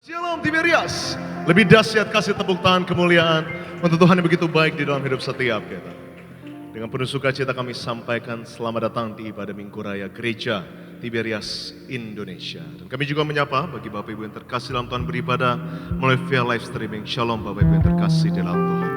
Shalom Tiberias. Lebih dahsyat kasih tepuk tangan kemuliaan untuk Tuhan yang begitu baik di dalam hidup setiap kita. Dengan penuh sukacita kami sampaikan selamat datang di ibadah Minggu Raya Gereja Tiberias Indonesia. Dan kami juga menyapa bagi Bapak Ibu yang terkasih dalam Tuhan beribadah melalui via live streaming. Shalom Bapak Ibu yang terkasih dalam Tuhan.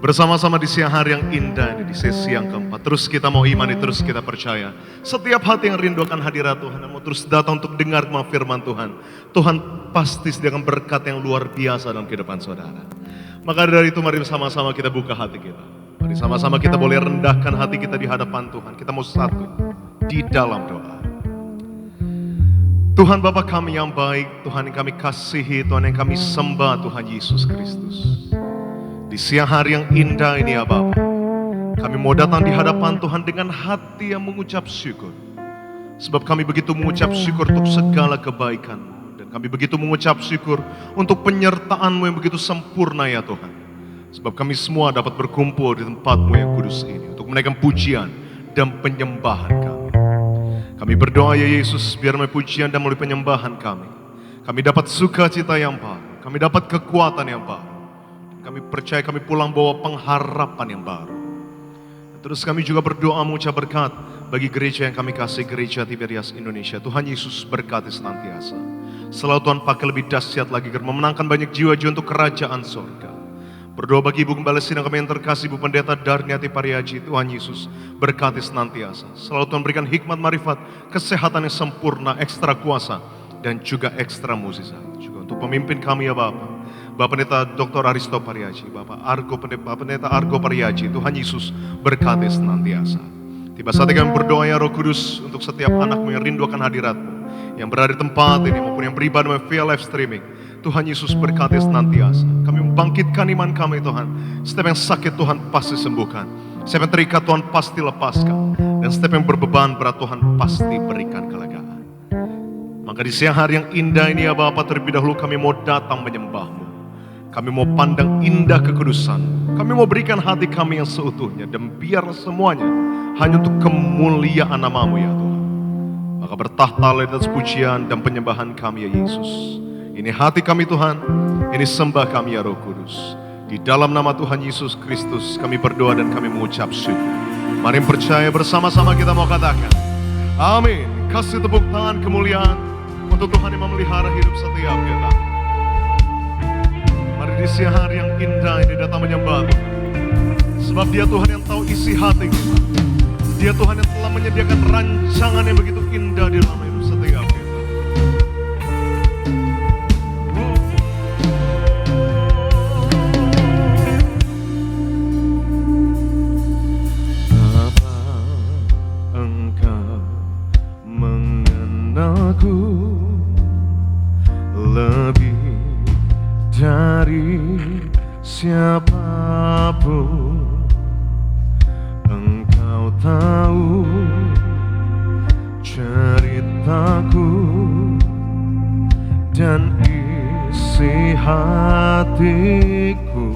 Bersama-sama di siang hari yang indah ini, di sesi yang keempat. Terus kita mau imani, terus kita percaya. Setiap hati yang rindu akan hadirat Tuhan, yang mau terus datang untuk dengar firman Tuhan, Tuhan pasti sediakan berkat yang luar biasa dalam kehidupan saudara. Maka dari itu mari sama-sama kita buka hati kita. Mari sama-sama kita boleh rendahkan hati kita di hadapan Tuhan. Kita mau satu di dalam doa. Tuhan Bapa kami yang baik, Tuhan yang kami kasihi, Tuhan yang kami sembah, Tuhan Yesus Kristus. Di siang hari yang indah ini ya Bapa, kami mau datang di hadapan Tuhan dengan hati yang mengucap syukur. Sebab kami begitu mengucap syukur untuk segala kebaikan-Mu. Dan kami begitu mengucap syukur untuk penyertaan-Mu yang begitu sempurna ya Tuhan. Sebab kami semua dapat berkumpul di tempat-Mu yang kudus ini untuk menaikkan pujian dan penyembahan kami. Kami berdoa ya Yesus, biar melalui pujian dan melalui penyembahan kami dapat sukacita yang baru, kami dapat kekuatan yang baru. Kami percaya kami pulang bawa pengharapan yang baru. Dan terus kami juga berdoa mengucap berkat bagi gereja yang kami kasih, Gereja Tiberias Indonesia. Tuhan Yesus berkati senantiasa. Selalu Tuhan pakai lebih dahsyat lagi karena memenangkan banyak jiwa-jiwa untuk kerajaan sorga. Berdoa bagi Ibu Gembala Sidang kami yang terkasih, Ibu Pendeta Darniati Pariaji. Tuhan Yesus berkati senantiasa. Selalu Tuhan berikan hikmat marifat, kesehatan yang sempurna, ekstra kuasa, dan juga ekstra mukjizat. Juga untuk pemimpin kami ya Bapak. Bapak Pendeta Dr. Aristo Pariaji, Bapak Pendeta Argo Pariaji, Tuhan Yesus berkati senantiasa. Tiba saatnya kami berdoa ya Roh Kudus untuk setiap anak-Mu yang rindu akan hadirat-Mu, yang berada di tempat ini maupun yang beribadah via live streaming. Tuhan Yesus berkati senantiasa. Kami membangkitkan iman kami Tuhan. Setiap yang sakit Tuhan pasti sembuhkan. Setiap yang terikat Tuhan pasti lepaskan. Dan setiap yang berbeban berat Tuhan pasti berikan kelegaan. Maka di siang hari yang indah ini ya Bapak, terlebih dahulu kami mau datang menyembah-Mu. Kami mau pandang indah kekudusan. Kami mau berikan hati kami yang seutuhnya. Dan biar semuanya hanya untuk kemuliaan nama-Mu ya Tuhan. Maka bertahtalah di atas pujian dan penyembahan kami ya Yesus. Ini hati kami Tuhan. Ini sembah kami ya Roh Kudus. Di dalam nama Tuhan Yesus Kristus kami berdoa dan kami mengucap syukur. Mari percaya bersama-sama kita mau katakan amin. Kasih tepuk tangan kemuliaan untuk Tuhan yang memelihara hidup setiap kita. Mari di siang hari yang indah ini datang menyembah Tuhan. Sebab Dia Tuhan yang tahu isi hati kita. Dia Tuhan yang telah menyediakan rancangan yang begitu indah di dalam hidup setiap kita. Apa Engkau mengenalku lebih dari siapapun? Engkau tahu ceritaku dan isi hatiku.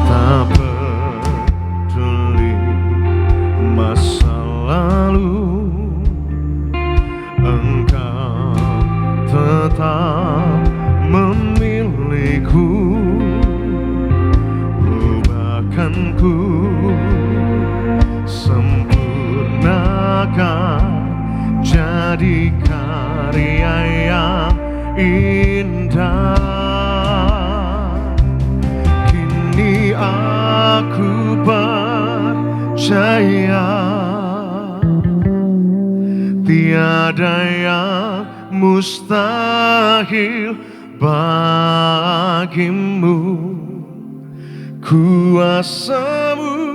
Tak peduli masa lalu, Engkau tetap memilihku. Ubahkanku, sempurnakan jadi karya yang indah. Kini aku percaya tiada yang mustahil bagimu. Kuasa-Mu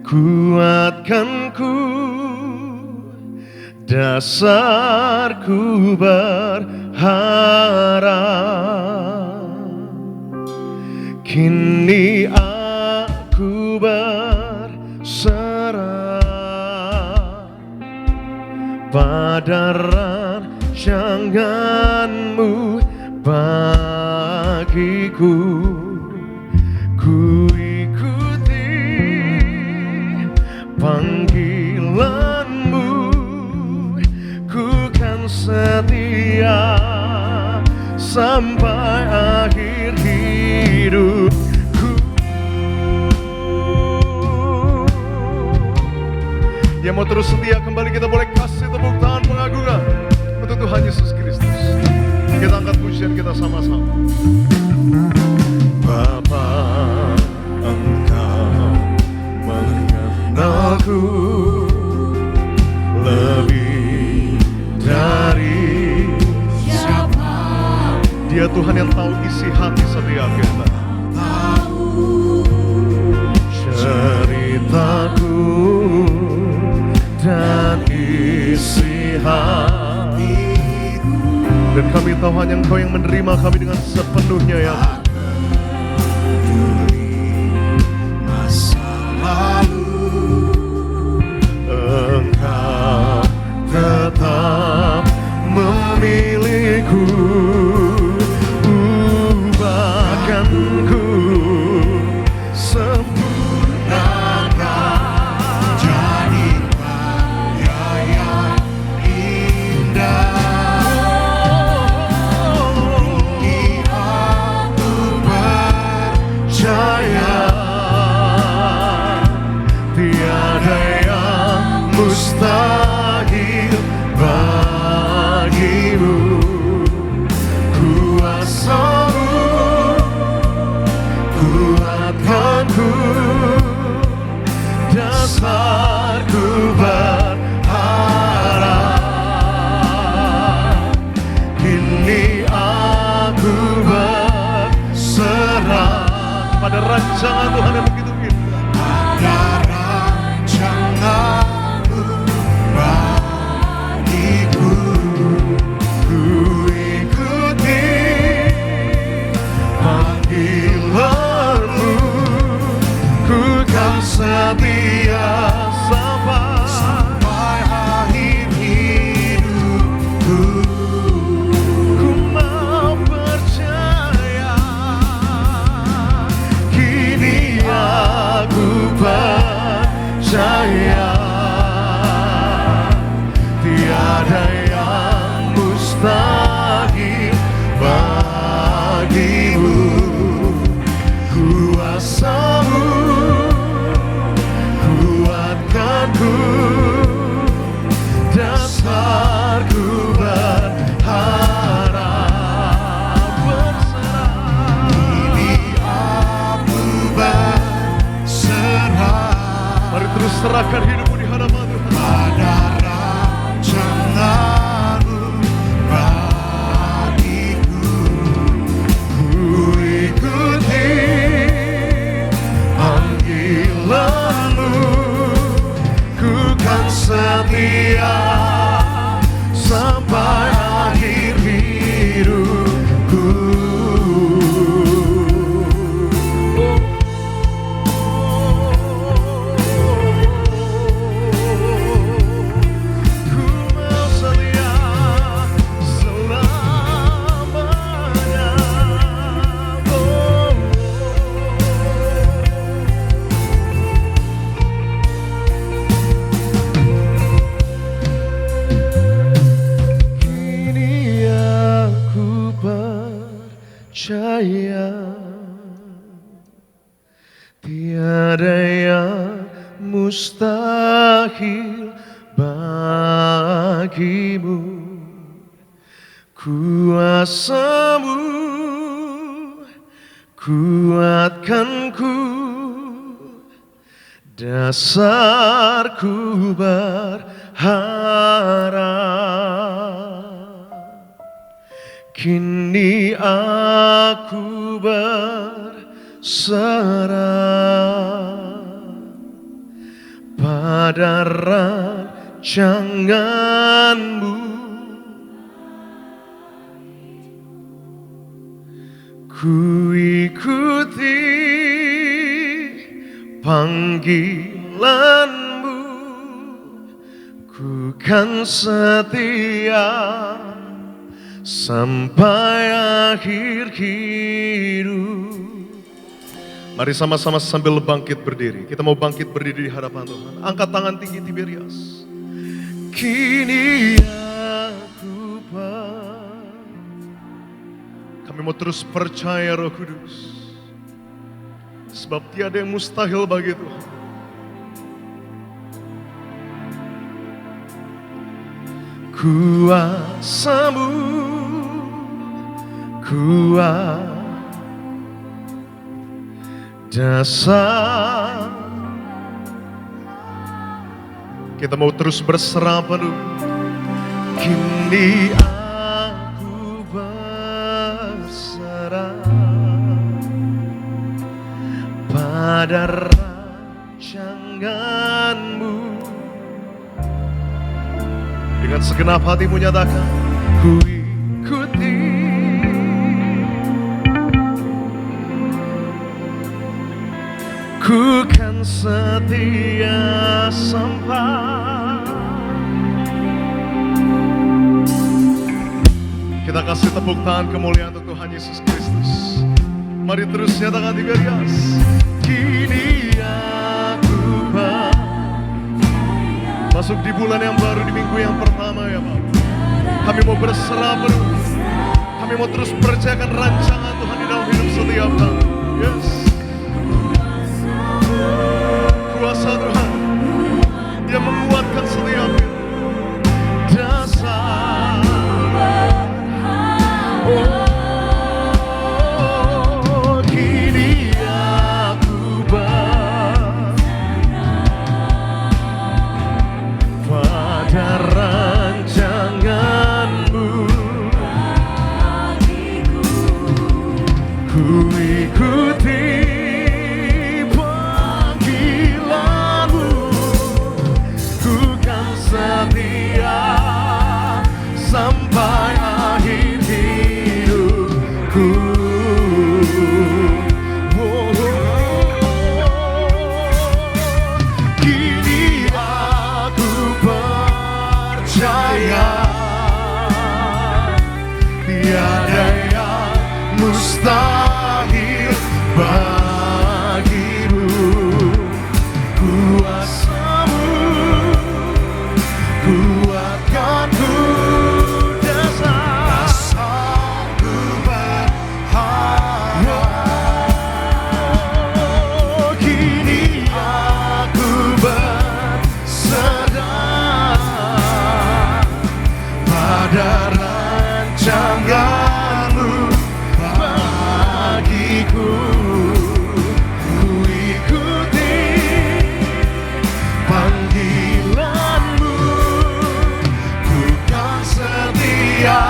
kuatkanku, dasarku berharap. Kini aku berserah pada rancangan-Mu bagiku. Ku ikuti panggilan-Mu, ku kan setia sampai akhir hidupku. Yang mau terus setia kembali, kita boleh kasih tepuk tangan pengagungan untuk Tuhan Yesus Kristus. Kita angkat pujian kita sama-sama. Bapa, Engkau mengenalku lebih dari siapa. Dia Tuhan yang tahu isi hati setiap kita. Ceritaku dan isi hatiku, dan kami tahu hanya Engkau yang menerima kami dengan sepenuhnya ya. Masa lalu Engkau tetap memilihku, ubahkanku, sempurnakan jadi karya yang indah. Ini aku percaya tiada yang mustahil bagimu. Kuasa-Mu kuatkanku, dasarku berharap. Kini aku berserah pada rancangan Tuhan yang begitu indah. Pada rancangan-Mu bagiku, ku ikuti panggilan-Mu, ku kan setia sampai akhir hidupku. Ku mau percaya, kini aku percaya tiada yang mustahil bagimu. Kuasa-Mu kuatkanku, dasarku berharap berserah. Ini aku berserah. Mari terus serahkan hidupmu di hadapan Tuhan. Pada rancangan-Mu bagiku, ku ikuti panggilan-Mu, ku kan setia sampai akhir hidupku. Ku mau setia selamanya. Kini aku percaya tiada yang mustahil bagimu. Kuasa-Mu kuatkanku, dasarku berharap. Kini aku berserah pada rancangan-Mu, ku ikuti panggilan-Mu, ku kan setia sampai akhir hidup. Mari sama-sama sambil bangkit berdiri. Kita mau bangkit berdiri di hadapan Tuhan. Angkat tangan tinggi Tiberias. Kini aku Tuhan. Kami mau terus percaya Roh Kudus, sebab tiada yang mustahil bagi Tuhan. Kuasa-Mu kuat dasar. Kita mau terus berserah penuh. Kini aku berserah pada rancangan-Mu. Dengan segenap hatimu nyatakan, ku ikuti. Ku kan setia sampai. Kita kasih tepuk tangan kemuliaan untuk Tuhan Yesus Kristus. Mari terus nyatakan Tiberias. Kini aku masuk di bulan yang baru, di minggu yang pertama ya Pak. Kami mau berserah penuh. Kami mau terus percayakan rancangan Tuhan di dalam hidup setiap kami. Yes. Kuasa Tuhan, Dia menguatkan setiap hidup. Dasar. Oh, kini aku pada rancangan-Mu. Ku ikuti panggilan-Mu. Ku kan setia sampai akhir hidupku. Kini aku percaya tiada yang mustahil bagimu. Kuasa-Mu kuatkanku dasar. Ku berharap. Kini aku berserah pada rancangan-Mu bagiku. Ku ikuti panggilan-Mu. Ku kan setia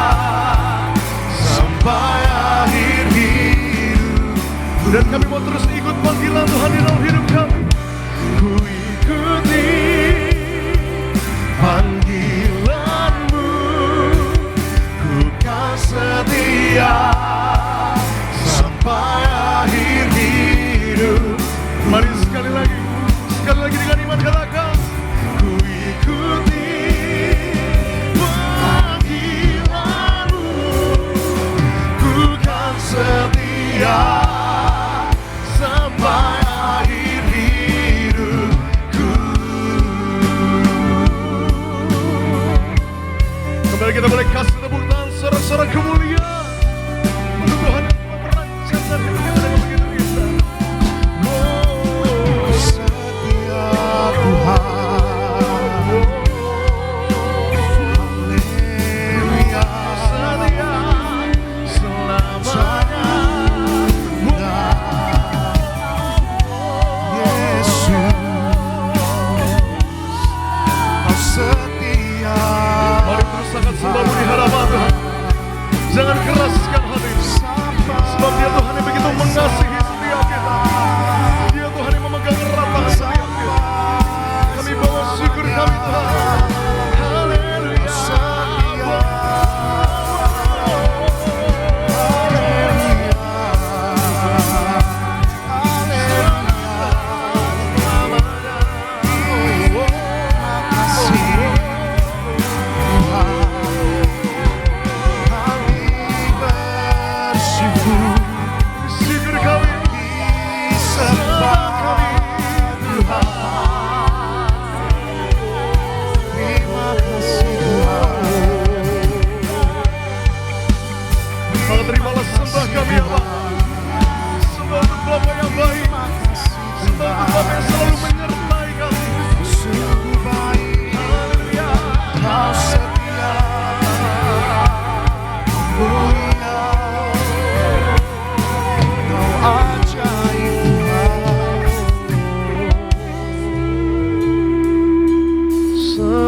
sampai akhir hidup. Dan kami mau terus ikut panggilan Tuhan di dalam hidup kami. Ku ikuti panggilan-Mu. Ku kan setia sampai akhir hidup. Mari sekali lagi dengan iman katakan, ku ikuti panggilan-Mu. Ku kan setia sampai akhir hidupku. Kembali kita boleh kasih tepuk tangan sorak-sorak kemuliaan untuk Tuhan yang telah merancangkan hidup kita dengan begitu indah. Oh, setia Tuhan. Haleluya. Setia selamanya. Yesus, Kau setia. Mari terus sangat sembah di hadapan Tuhan.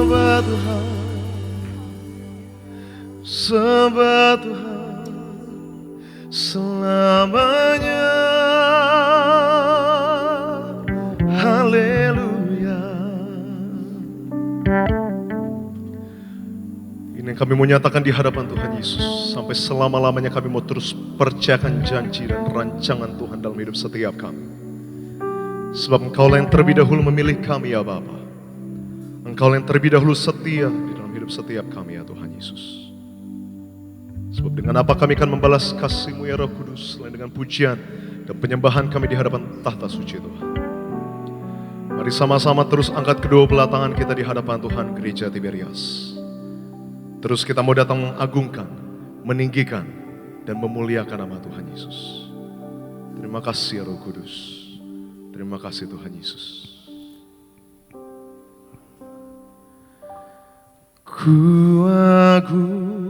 sembah Tuhan, sembah Tuhan selamanya. Haleluya. Ini yang kami mau nyatakan di hadapan Tuhan Yesus. Sampai selama-lamanya kami mau terus percayakan janji dan rancangan Tuhan dalam hidup setiap kami. Sebab Engkaulah yang terlebih dahulu memilih kami ya Bapa. Engkaulah yang terlebih dahulu setia di dalam hidup setiap kami ya Tuhan Yesus. Sebab dengan apa kami akan membalas kasih-Mu ya Roh Kudus selain dengan pujian dan penyembahan kami di hadapan tahta suci Tuhan. Mari sama-sama terus angkat kedua belah tangan kita di hadapan Tuhan Gereja Tiberias. Terus kita mau datang mengagungkan, meninggikan, dan memuliakan nama Tuhan Yesus. Terima kasih ya Roh Kudus. Terima kasih Tuhan Yesus. Ku agungkan,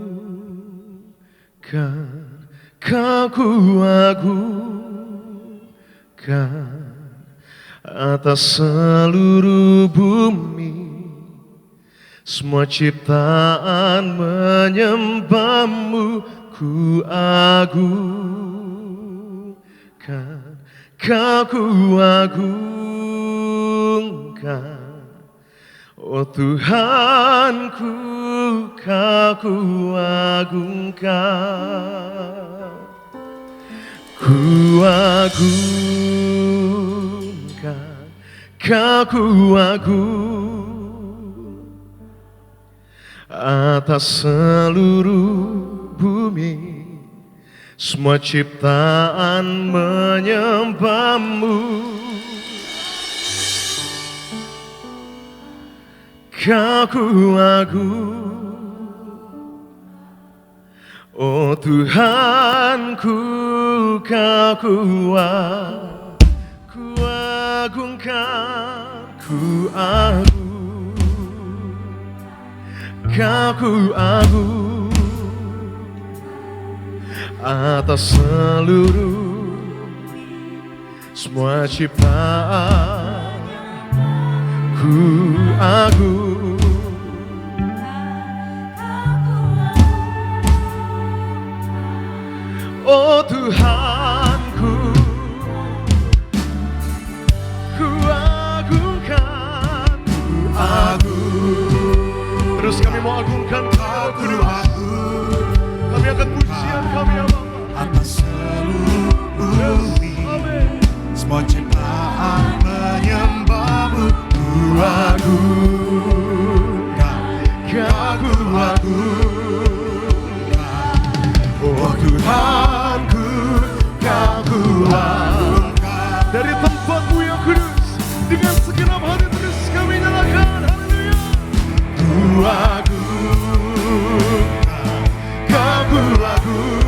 Kau agungkan atas seluruh bumi. Semua ciptaan menyembah-Mu. Ku agungkan, Kau agungkan, oh Tuhanku, Kau agungkan. Ku agungkan, Kau agung atas seluruh bumi. Semua ciptaan menyembah-Mu. Kau agung, oh Tuhanku, Kau agungkan, ku agung, Kau agung atas seluruh semua ciptaan. Ku agung, oh Tuhanku, ku agungkan, ku agung. Terus kami mau agungkan Kau, Kudus. Kami akan pujian kami ya Bapa atas seluruh bumi. Semua ciptaan menyembah-Mu. Ku agungkan, Kau agungkan, oh Tuhanku, Kau agungkan. Dari tempat-Mu yang kudus, dengan segenap hati terus kami nyalakan. Haleluya. Ku agungkan, Kau agungkan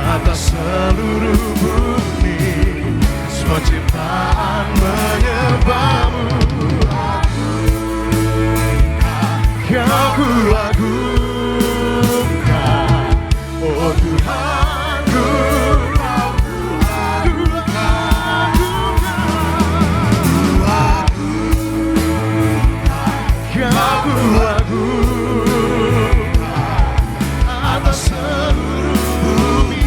atas seluruh bumi. Semua ciptaan menyembah-Mu. Kau agungkan, oh Tuhanku, Kau agungkan. Kau agungkan atas seluruh bumi.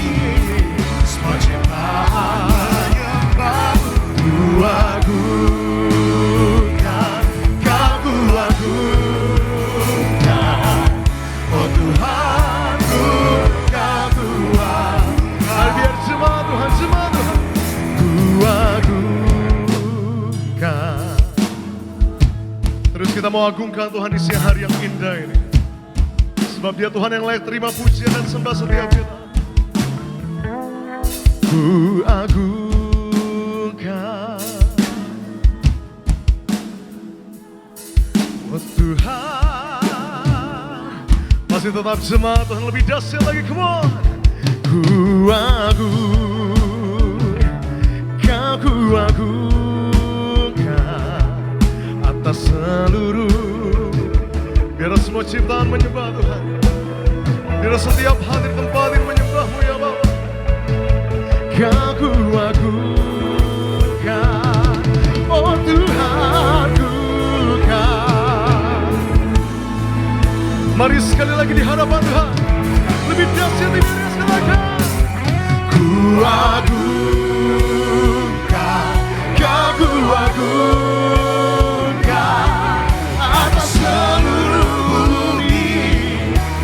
Semua ciptaan menyembah-Mu. Ku agungkan, Kau agungkan, oh Tuhanku, Kau agungkan. Biar jemaat Tuhan, jemaat Tuhan. Ku agungkan. Terus kita mau agungkan Tuhan di siang hari yang indah ini. Sebab Dia Tuhan yang layak terima pujian dan sembah setiap kita. Ku agungkan, Oh Tuhan, masih tetap jemaat Tuhan, lebih dahsyat lagi, come on. ku agungkan, Ku agungkan Atas seluruh, biar semua ciptaan menyembah Tuhan. Biar setiap hati tempatin menyembah-Mu ya Bapa. Kau agungkan, oh Tuhanku, lagi di hadapan Tuhan. Lebih dahsyat, lebih dahsyat lagi. Ku agungkan, ku agungkan atas seluruh bumi,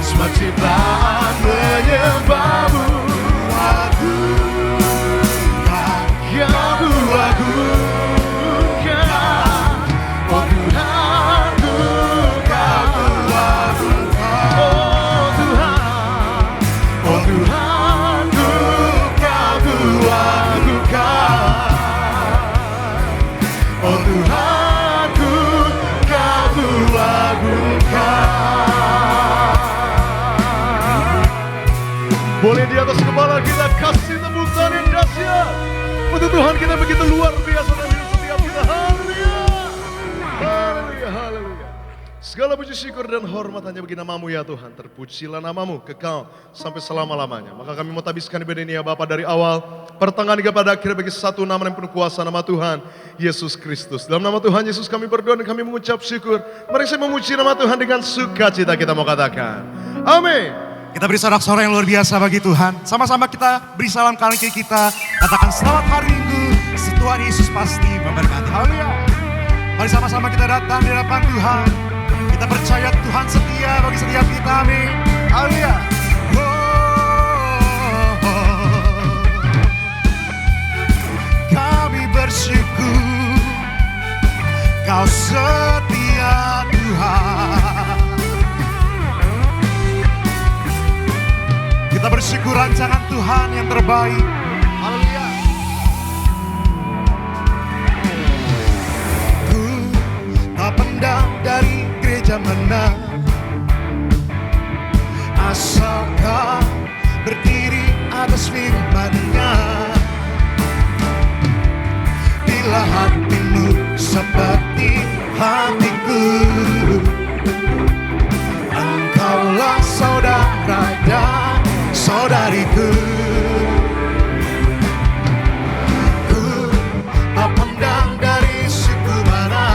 semua ciptaan menyembahmu. Agungkan, ku agungkan, oh Tuhanku, kau agungkan, oh Tuhan, oh Tuhanku, kau agungkan, oh Tuhanku, kau agungkan. Boleh di atas kepala kita kasih tepuk tangan yang dahsyat untuk Tuhan kita begitu luar biasa dalam hidup setiap kita. Haleluya, haleluya, haleluya. Segala puji syukur dan hormat hanya bagi namamu ya Tuhan. Terpujilah namamu kekal sampai selama-lamanya. Maka kami mau tabiskan ibadah ini ya Bapa dari awal pertengahan hingga pada akhir bagi satu nama yang penuh kuasa, nama Tuhan Yesus Kristus. Dalam nama Tuhan Yesus kami berdoa dan kami mengucap syukur. Mari saya memuji nama Tuhan dengan sukacita kita mau katakan amin. Kita beri sorak-sorai yang luar biasa bagi Tuhan. Sama-sama kita beri salam kanan kiri kita. Katakan selamat hari Minggu. Tuhan Yesus pasti memberkati. Haleluya. Mari sama-sama kita datang di hadapan Tuhan. Kita percaya Tuhan setia bagi setiap kita. Amin. Haleluya. Kami bersyukur Kau setia Tuhan. Kita bersyukur rancangan Tuhan yang terbaik. Haleluya. Ku tak pandang dari gereja mana, asal Kau berdiri atas firman-Nya. Bila hatimu seperti hatiku, Engkaulah saudara dan saudariku. Ku tak pandang dari suku mana,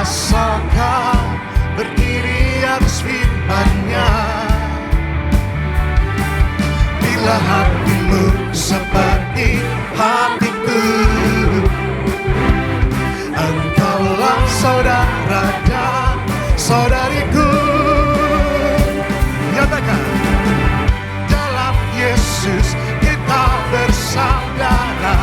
asal Kau berdiri atas firman-Nya. Bila hatimu seperti hatiku, Engkaulah saudara dan saudariku. Nyatakan, dalam Yesus kita bersaudara.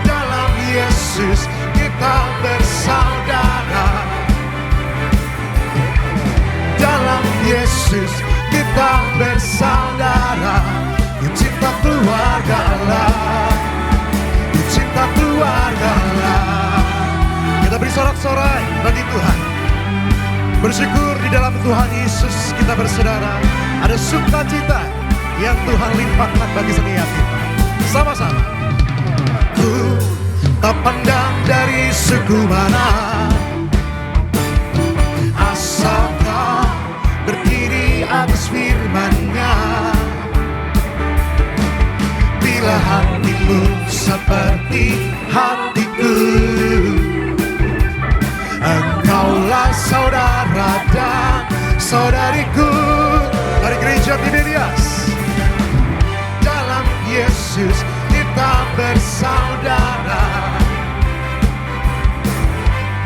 Dalam Yesus kita bersaudara. Dalam Yesus kita bersaudara. Ku cinta keluarga Allah, ku cinta keluarga Allah. Kita beri sorak-sorai bagi Tuhan. Bersyukur di dalam Tuhan Yesus kita bersaudara. Ada sukacita yang Tuhan limpahkan bagi setiap kita. Sama-sama. Ku tak pandang dari suku mana, asal Kau berdiri atas firman-Nya. Bila hatimu seperti hatiku, Engkaulah saudara dan saudariku. Mari gereja Tiberias. Dalam Yesus kita bersaudara.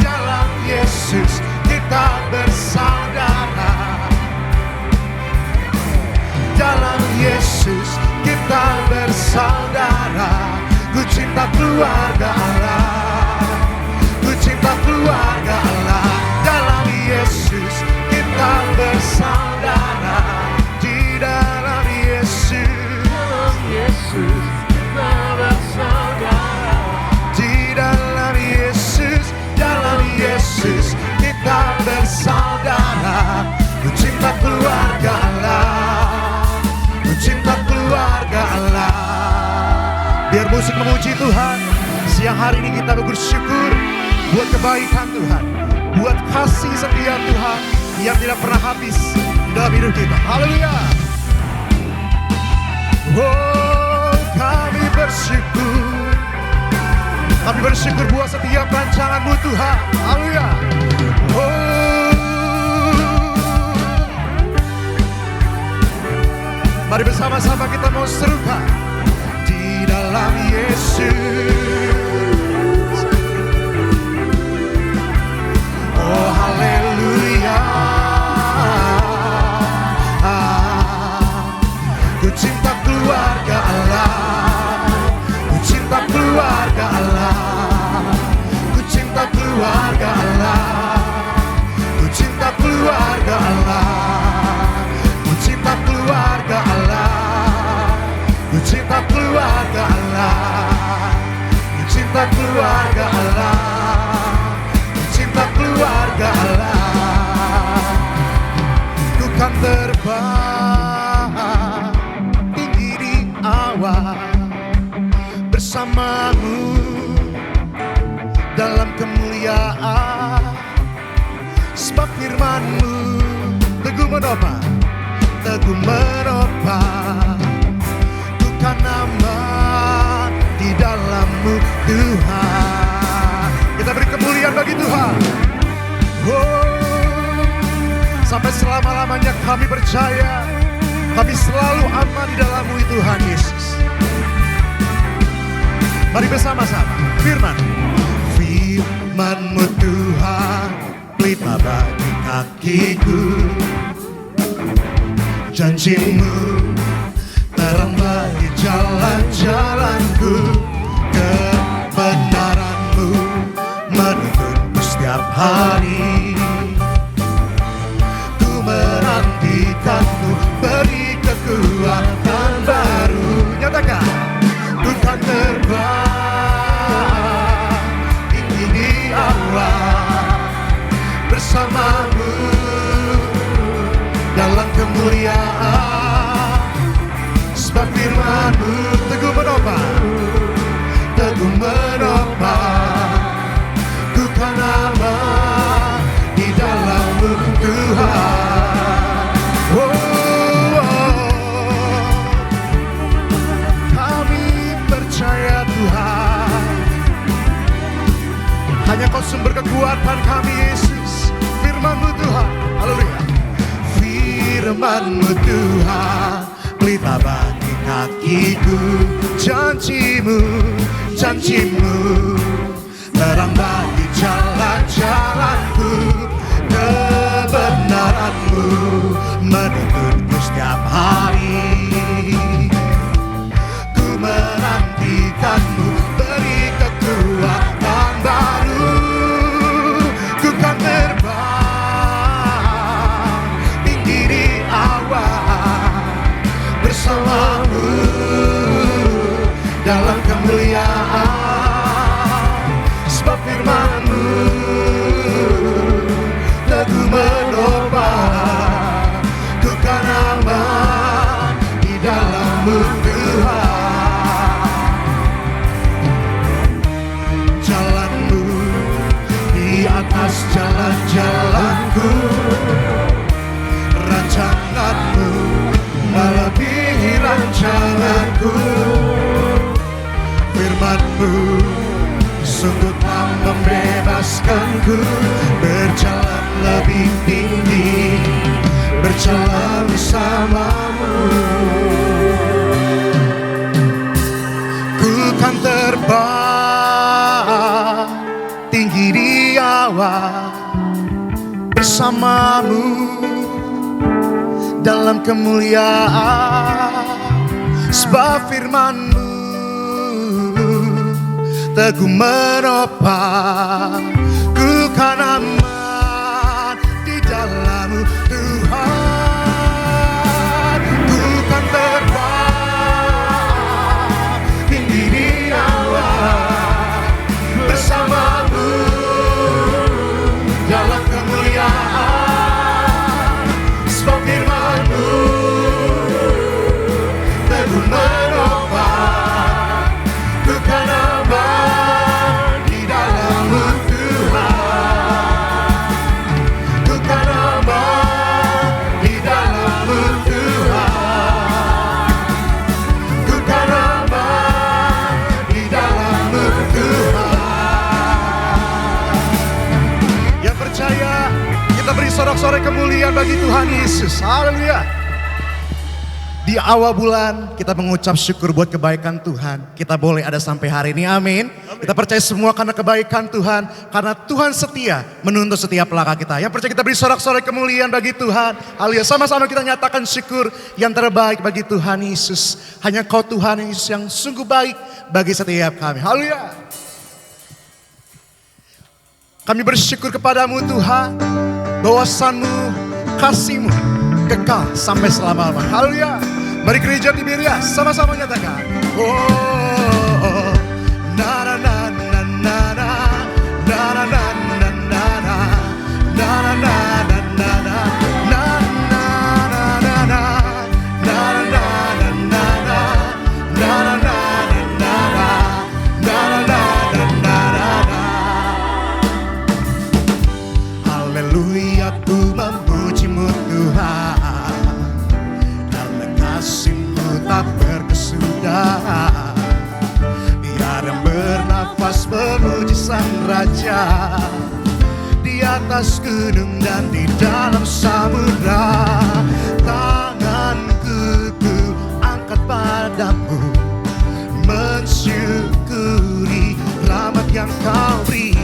Dalam Yesus kita bersaudara. Dalam Yesus kita bersaudara. Ku cinta keluarga Allah, ku cinta keluarga Allah. Dalam Yesus kita bersaudara. Di dalam Yesus, dalam Yesus kita bersaudara. Di dalam Yesus, dalam Yesus kita bersaudara. Ku cinta keluarga Allah, ku cinta keluarga Allah. Biar musik memuji Tuhan. Siang hari ini kita bersyukur buat kebaikan Tuhan, buat kasih setia Tuhan yang tidak pernah habis di dalam hidup kita. Haleluya. Oh, kami bersyukur buat setiap rancangan-Mu Tuhan. Haleluya. Oh, Mari bersama-sama kita mau serukan di dalam Yesus. Oh haleluya. Ku cinta keluarga Allah. Ku cinta keluarga Allah. Ku cinta keluarga Allah. Ku cinta keluarga Allah. Ku cinta keluarga Allah. Ku cinta keluarga Allah. Ku cinta keluarga Allah. Ku cinta keluarga Allah. Ku kan terbang tinggi di awan bersamamu dalam kemuliaan. Sebab firman-Mu teguh menopang, teguh menopang. Ku kan aman di dalam-Mu Tuhan. Kita beri kemuliaan bagi Tuhan. Oh, sampai selama-lamanya kami percaya, kami selalu aman di dalam-Mu Tuhan Yesus. Mari bersama-sama firman. Firman-Mu Tuhan, pelita bagi kakiku. Janji-Mu terang bagi jalan-jalanku. Kebenaran-Mu menuntunku setiap hari. Ku menantikan-Mu, beri kekuatan baru. Nyatakan, ku kan terbang tinggi di awan bersama-Mu dalam kemuliaan. Sebab firman-Mu teguh menopang, teguh menopang. Ku kan aman di dalam-Mu Tuhan. Oh, kami percaya Tuhan, hanya Kau sumber kekuatan kami Yesus. Firman-Mu Tuhan, haleluya. Firman-Mu Tuhan, pelita bagi kakiku. Janji-Mu, janji-Mu terang bagi jalan-jalanku. Kebenaran-Mu menuntunku setiap hari. Ku menantikan-Mu, beri kekuatan baru. Ku kan terbang tinggi di awan bersama-Mu dalam kemuliaan. Sebab firman-Mu teguh menopang. Ku kan aman di dalam-Mu Tuhan. Jalan-Mu di atas jalan-jalanku. Rancangan-Mu melebihi rancanganku. Firman-Mu sungguh telah membebaskanku. Berjalan lebih tinggi, berjalan bersama-Mu. Ku kan terbang tinggi di awan bersama-Mu dalam kemuliaan. Sebab firman-Mu teguh menopang. Ku kan aman di dalam-Mu Tuhan. Ku kan terbang tinggi di awan bersama-Mu dalam kemuliaan. Sebab firman-Mu teguh menopang. Ku kan aman di dalam-Mu Tuhan. Ku kan aman di dalam-Mu Tuhan. Ku kan aman di dalam-Mu Tuhan. Yang percaya, kita beri sorak-sorai kemuliaan bagi Tuhan Yesus. Haleluya. Di awal bulan kita mengucap syukur buat kebaikan Tuhan. Kita boleh ada sampai hari ini, amin. Kita percaya semua karena kebaikan Tuhan. Karena Tuhan setia menuntut setiap langkah kita. Yang percaya kita beri sorak-sorai kemuliaan bagi Tuhan. Haleluya, sama-sama kita nyatakan syukur yang terbaik bagi Tuhan Yesus. Hanya Kau Tuhan Yesus yang sungguh baik bagi setiap kami. Haleluya. Kami bersyukur kepadamu Tuhan, bahwasan-Mu, kasih-Mu kekal sampai selama-lamanya. Haleluya. Mari gereja Tiberia sama-sama nyatakan. Oh, na na na na na na na na na na na na na na na Haleluya, ku memuji-Mu Tuhan, karena kasih-Mu tak berkesudahan. Biar yang bernafas memuji Sang Raja, di atas gunung dan di dalam samudra. Tanganku ku angkat padamu, mensyukuri rahmat yang Kau beri.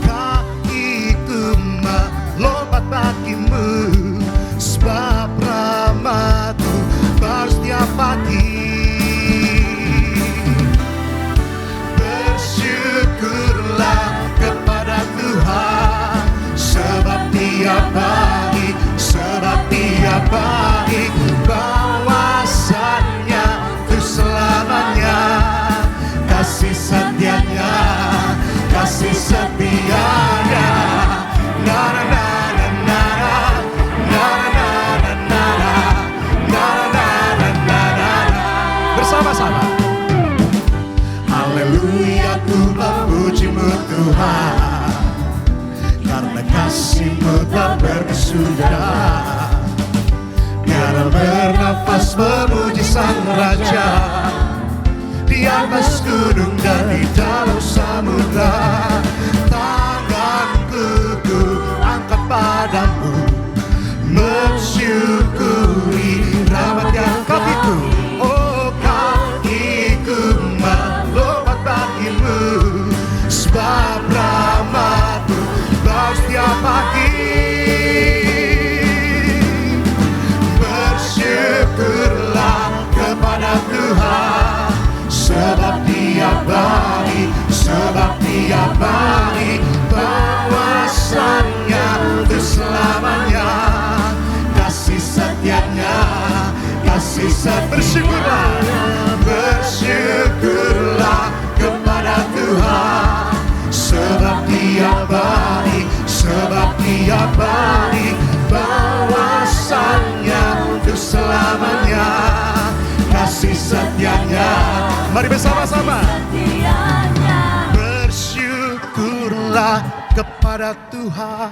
Kakiku melompat bagimu, sebab rahmat-Mu baru setiap pagi. Bersyukurlah kepada Tuhan, sebab Dia baik, sebab Dia baik. Bahwasannya untuk selamanya, kasih setianya, kasih setianya. Na na na na na na na na na na na na na. Bersama-sama. Haleluya, ku memuji-Mu Tuhan, karena kasih-Mu tak berkesudahan. Biar bernafas memuji Sang Raja, di atas gunung dan di dalam samudra. Tanganku ku angkat padamu, mensyukuri rahmat yang kakiku. Oh, kakiku melompat bagimu, sebab rahmat-Mu baru setiap pagi. Bersyukurlah kepada Tuhan, sebab Dia baik, sebab Dia baik. Bahwasannya untuk selamanya, kasih setianya, kasih setia. Bersyukurlah, bersyukurlah kepada Tuhan, sebab Dia baik, sebab Dia baik. Bahwasannya untuk selamanya, kasih setianya. Mari bersama-sama. Bersyukurlah kepada Tuhan,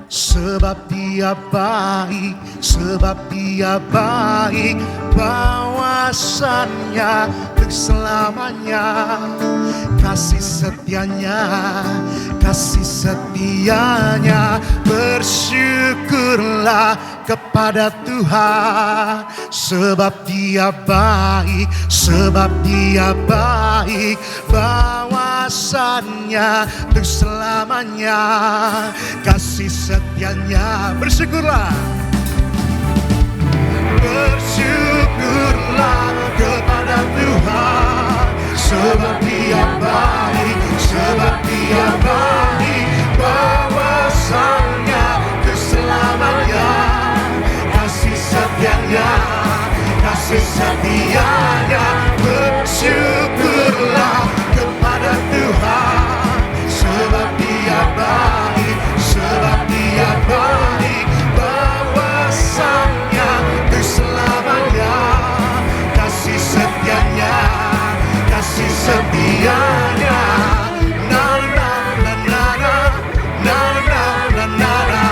sebab Dia baik, sebab Dia baik. Bahwasannya untuk selamanya, kasih setianya, kasih setianya. Bersyukurlah kepada Tuhan, sebab Dia baik, sebab Dia baik. Bahwasannya untuk selamanya, kasih setianya. Bersyukurlah, bersyukurlah kepada Tuhan, sebab Dia baik, sebab Dia baik. Bahwasannya untuk selamanya, kasih setianya, kasih setianya. Bersyukurlah kepada Tuhan, sebab Dia baik, sebab Dia baik. Bahwasannya untuk selamanya, kasih setianya, kasih setianya. Na na na na na na na na na na na na.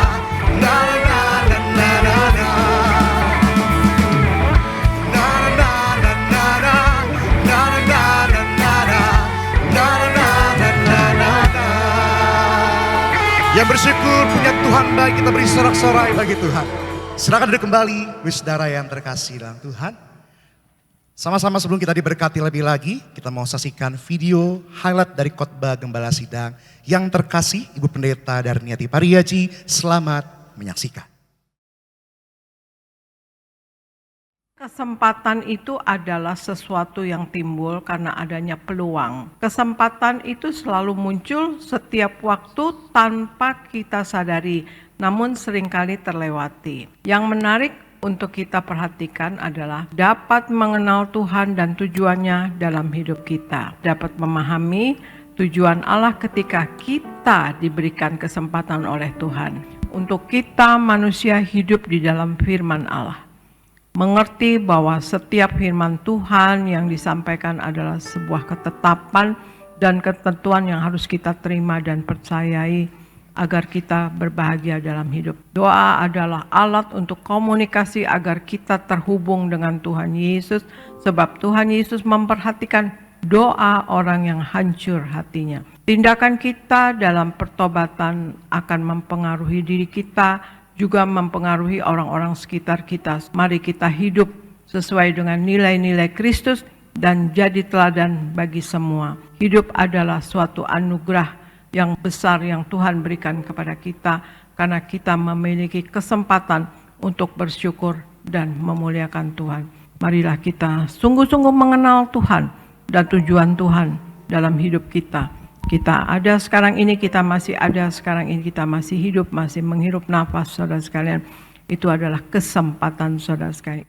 Yang bersyukur punya Tuhan baik, kita beri sorak-sorai bagi Tuhan. Silakan duduk kembali, saudara yang terkasih dalam Tuhan. Sama-sama sebelum kita diberkati lebih lagi, kita mau saksikan video highlight dari khotbah Gembala Sidang yang terkasih Ibu Pendeta Darniati Pariaji. Selamat menyaksikan. Kesempatan itu adalah sesuatu yang timbul karena adanya peluang. Kesempatan itu selalu muncul setiap waktu tanpa kita sadari, namun seringkali terlewati. Yang menarik untuk kita perhatikan adalah dapat mengenal Tuhan dan tujuannya dalam hidup kita. Dapat memahami tujuan Allah ketika kita diberikan kesempatan oleh Tuhan. Untuk kita manusia hidup di dalam firman Allah. Mengerti bahwa setiap firman Tuhan yang disampaikan adalah sebuah ketetapan dan ketentuan yang harus kita terima dan percayai agar kita berbahagia dalam hidup. Doa adalah alat untuk komunikasi agar kita terhubung dengan Tuhan Yesus, sebab Tuhan Yesus memperhatikan doa orang yang hancur hatinya. Tindakan kita dalam pertobatan akan mempengaruhi diri kita, juga mempengaruhi orang-orang sekitar kita. Mari kita hidup sesuai dengan nilai-nilai Kristus dan jadi teladan bagi semua. Hidup adalah suatu anugerah yang besar yang Tuhan berikan kepada kita karena kita memiliki kesempatan untuk bersyukur dan memuliakan Tuhan. Marilah kita sungguh-sungguh mengenal Tuhan dan tujuan Tuhan dalam hidup kita. Kita ada sekarang ini, kita masih ada sekarang ini, kita masih hidup, masih menghirup nafas, saudara sekalian. Itu adalah kesempatan saudara sekalian.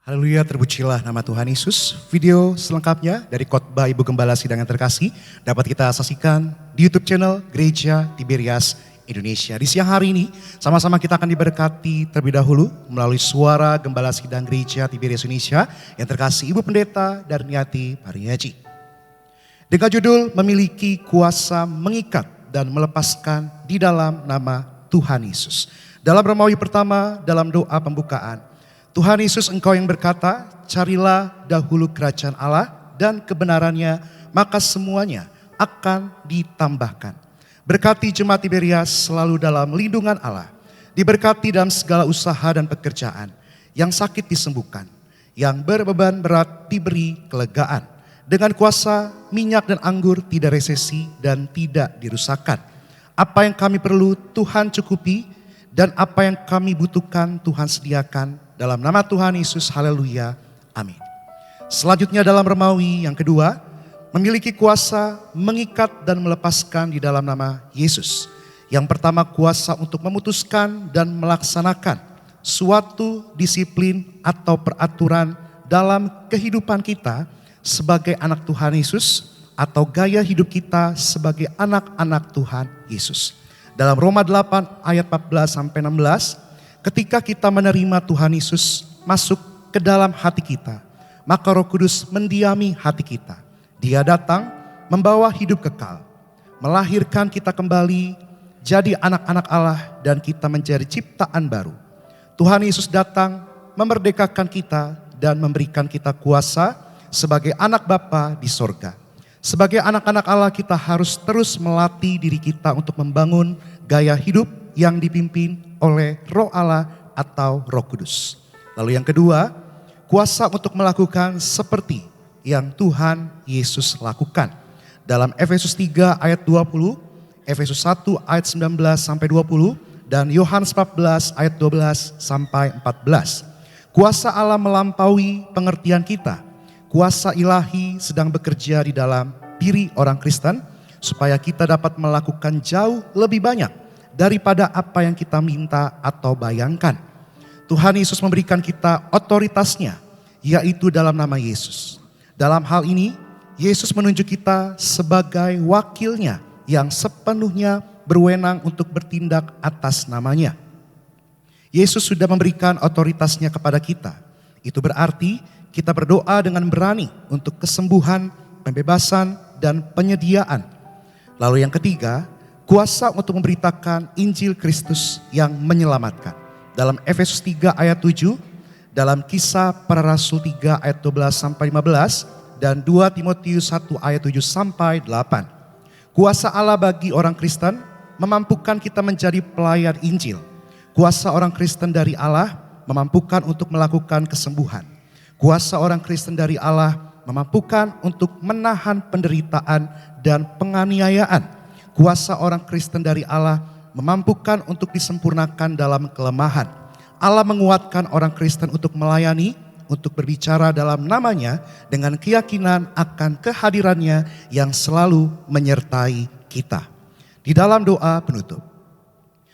Haleluya, terpujilah nama Tuhan Yesus. Video selengkapnya dari khotbah Ibu Gembala Sidang yang terkasih dapat kita saksikan di YouTube channel Gereja Tiberias Indonesia. Di siang hari ini sama-sama kita akan diberkati terlebih dahulu melalui suara Gembala Sidang Gereja Tiberias Indonesia yang terkasih Ibu Pendeta Darniati Pariaji. Dengan judul memiliki kuasa mengikat dan melepaskan di dalam nama Tuhan Yesus. Dalam Romawi pertama dalam doa pembukaan, Tuhan Yesus, Engkau yang berkata, carilah dahulu kerajaan Allah dan kebenarannya, maka semuanya akan ditambahkan. Berkati jemaat Tiberias selalu dalam lindungan Allah. Diberkati dalam segala usaha dan pekerjaan. Yang sakit disembuhkan. Yang berbeban berat diberi kelegaan. Dengan kuasa minyak dan anggur tidak resesi dan tidak dirusakkan. Apa yang kami perlu Tuhan cukupi, dan apa yang kami butuhkan Tuhan sediakan. Dalam nama Tuhan Yesus, haleluya, amin. Selanjutnya dalam Romawi yang kedua, memiliki kuasa mengikat dan melepaskan di dalam nama Yesus. Yang pertama, kuasa untuk memutuskan dan melaksanakan suatu disiplin atau peraturan dalam kehidupan kita sebagai anak Tuhan Yesus atau gaya hidup kita sebagai anak-anak Tuhan Yesus. Dalam Roma 8 ayat 14 sampai 16, ketika kita menerima Tuhan Yesus masuk ke dalam hati kita, maka Roh Kudus mendiami hati kita. Dia datang membawa hidup kekal, melahirkan kita kembali jadi anak-anak Allah dan kita menjadi ciptaan baru. Tuhan Yesus datang memerdekakan kita dan memberikan kita kuasa sebagai anak Bapa di sorga. Sebagai anak-anak Allah kita harus terus melatih diri kita untuk membangun gaya hidup yang dipimpin oleh Roh Allah atau Roh Kudus. Lalu yang kedua, kuasa untuk melakukan seperti yang Tuhan Yesus lakukan. Dalam Efesus 3 ayat 20, Efesus 1 ayat 19 sampai 20, dan Yohanes 14 ayat 12 sampai 14. Kuasa Allah melampaui pengertian kita. Kuasa ilahi sedang bekerja di dalam diri orang Kristen supaya kita dapat melakukan jauh lebih banyak daripada apa yang kita minta atau bayangkan. Tuhan Yesus memberikan kita otoritasnya, yaitu dalam nama Yesus. Dalam hal ini, Yesus menunjuk kita sebagai wakilnya yang sepenuhnya berwenang untuk bertindak atas namanya. Yesus sudah memberikan otoritasnya kepada kita. Itu berarti kita berdoa dengan berani untuk kesembuhan, pembebasan, dan penyediaan. Lalu yang ketiga, kuasa untuk memberitakan Injil Kristus yang menyelamatkan. Dalam Efesus 3 ayat 7, dalam Kisah Para Rasul 3 ayat 12 sampai 15, dan 2 Timotius 1 ayat 7 sampai 8. Kuasa Allah bagi orang Kristen memampukan kita menjadi pelayan Injil. Kuasa orang Kristen dari Allah memampukan untuk melakukan kesembuhan. Kuasa orang Kristen dari Allah memampukan untuk menahan penderitaan dan penganiayaan. Kuasa orang Kristen dari Allah memampukan untuk disempurnakan dalam kelemahan. Allah menguatkan orang Kristen untuk melayani, untuk berbicara dalam namanya dengan keyakinan akan kehadirannya yang selalu menyertai kita. Di dalam doa penutup,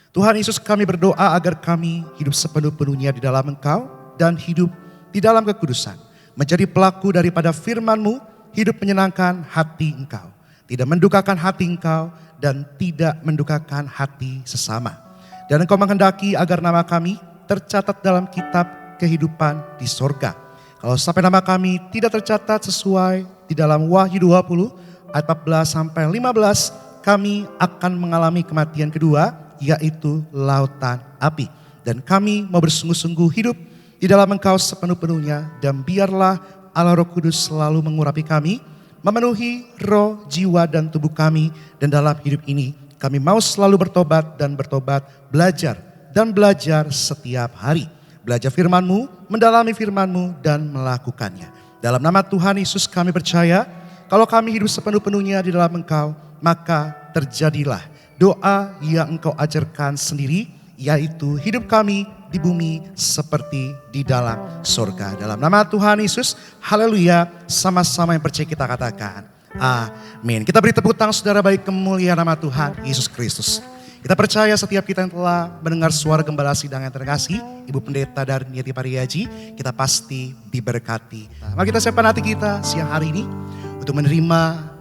Tuhan Yesus, kami berdoa agar kami hidup sepenuh-penuhnya di dalam Engkau dan hidup di dalam kekudusan. Menjadi pelaku daripada firman-Mu, hidup menyenangkan hati Engkau. Tidak mendukakan hati Engkau dan tidak mendukakan hati sesama. Dan Engkau menghendaki agar nama kami tercatat dalam kitab kehidupan di sorga. Kalau sampai nama kami tidak tercatat sesuai di dalam Wahyu 20 ayat 14 sampai 15, kami akan mengalami kematian kedua, yaitu lautan api. Dan kami mau bersungguh-sungguh hidup di dalam Engkau sepenuh-penuhnya, dan biarlah Allah Roh Kudus selalu mengurapi kami, memenuhi roh, jiwa, dan tubuh kami. Dan dalam hidup ini kami mau selalu bertobat dan bertobat, belajar dan belajar setiap hari. Belajar firman-Mu, mendalami firman-Mu, dan melakukannya. Dalam nama Tuhan Yesus kami percaya, kalau kami hidup sepenuh-penuhnya di dalam Engkau, maka terjadilah doa yang Engkau ajarkan sendiri, yaitu hidup kami di bumi seperti di dalam surga. Dalam nama Tuhan Yesus, haleluya, sama-sama yang percaya kita katakan, amin. Kita beri tepuk tangan saudara bagi kemuliaan nama Tuhan Yesus Kristus. Kita percaya setiap kita yang telah mendengar suara gembala sidang yang terkasih, Ibu Pendeta Darniati Pariaji, kita pasti diberkati. Mari kita siapkan hati kita siang hari ini untuk menerima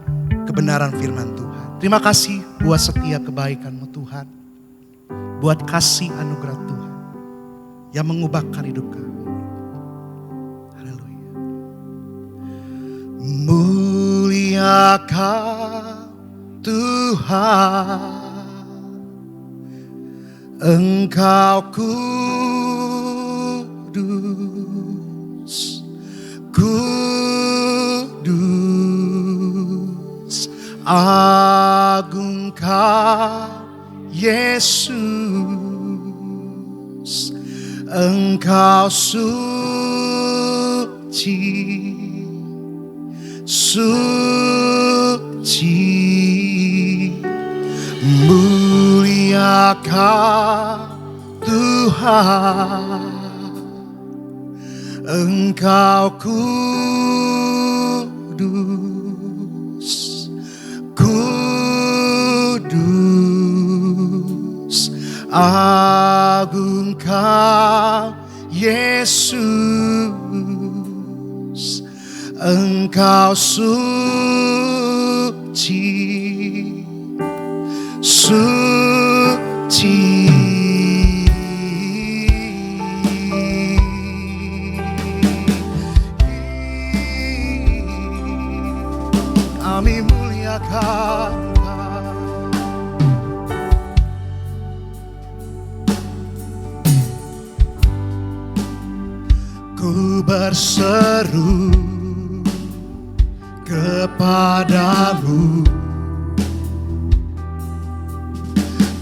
kebenaran firman Tuhan. Terima kasih buat setiap kebaikan-Mu Tuhan, buat kasih anugerah Tuhan yang mengubahkan hidup kami. Haleluya. Muliakan Tuhan, Engkau kudus, kudus, agung Kau Yesus, Engkau suci, suci, muliakan Tuhan, Engkau kudus, kudus, agung Kau Yesus, Engkau suci, suci. Kami muliakan Kau. Ku berseru kepadamu,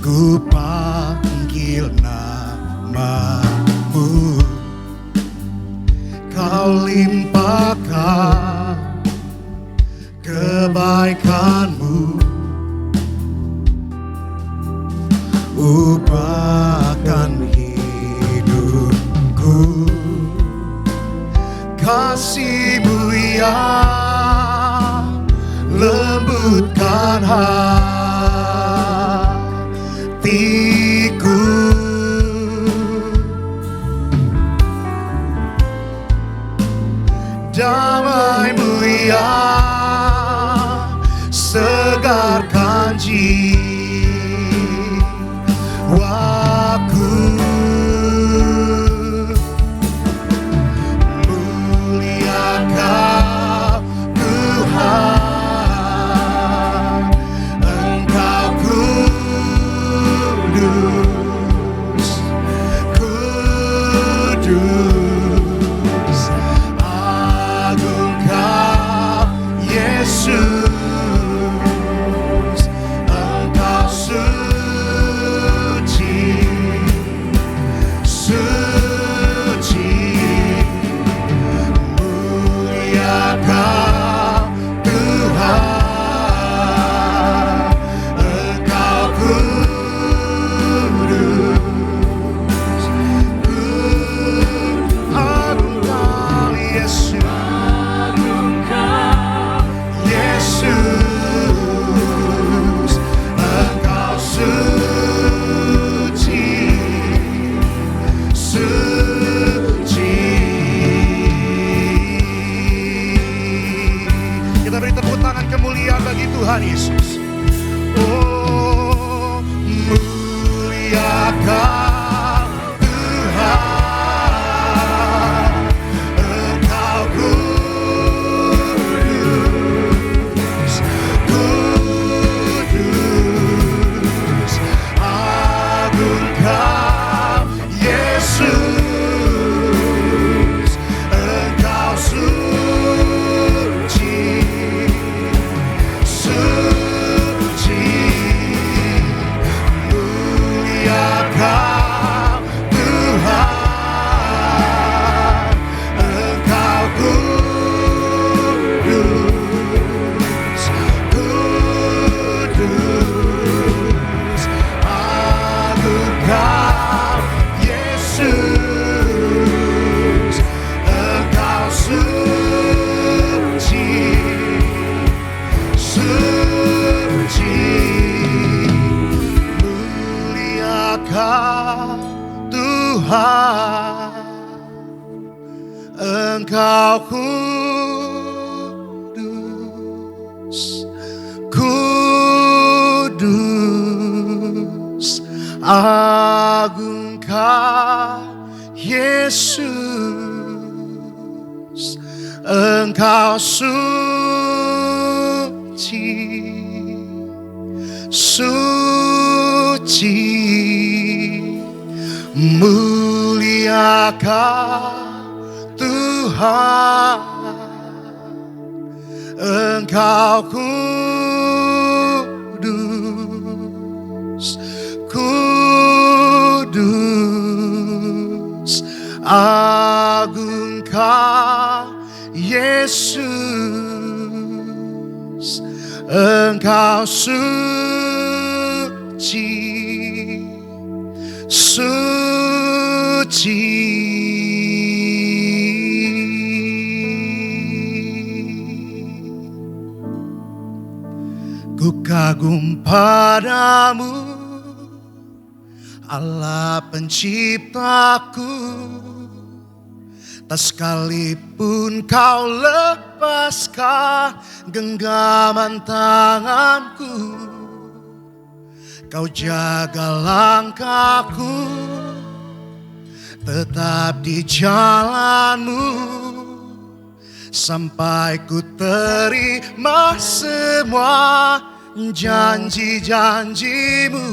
ku panggil namamu, Kau limpahkan kebaikan-Mu, ubahkan hidupku, kasih-Mu yang lembutkan hatiku, damai-Mu yang segarkan jiwaku. Muliakan Tuhan, Engkau kudus, kudus, agung Kau Yesus, Engkau tepuk tangan kemuliaan bagi Tuhan Yesus. Oh, muliakan Tuhan, Engkau kudus, kudus, agung Kau Yesus, Engkau suci, suci, muliakan Tuhan, Engkau kudus, kudus, agung Kau Yesus, Engkau suci, suci, muliakan Tuhan, Engkau kudus, kudus, agung Kau Yesus, Engkau suci, suci, muliakan Tuhan, Engkau kudus, kudus, agung Kau Yesus, Engkau suci, suci. Ku kagum padamu, Allah penciptaku. Tak sekalipun Kau lepaskan genggaman tanganku, Kau jaga langkahku, tetap di jalanmu, sampai ku terima semua janji-janjimu.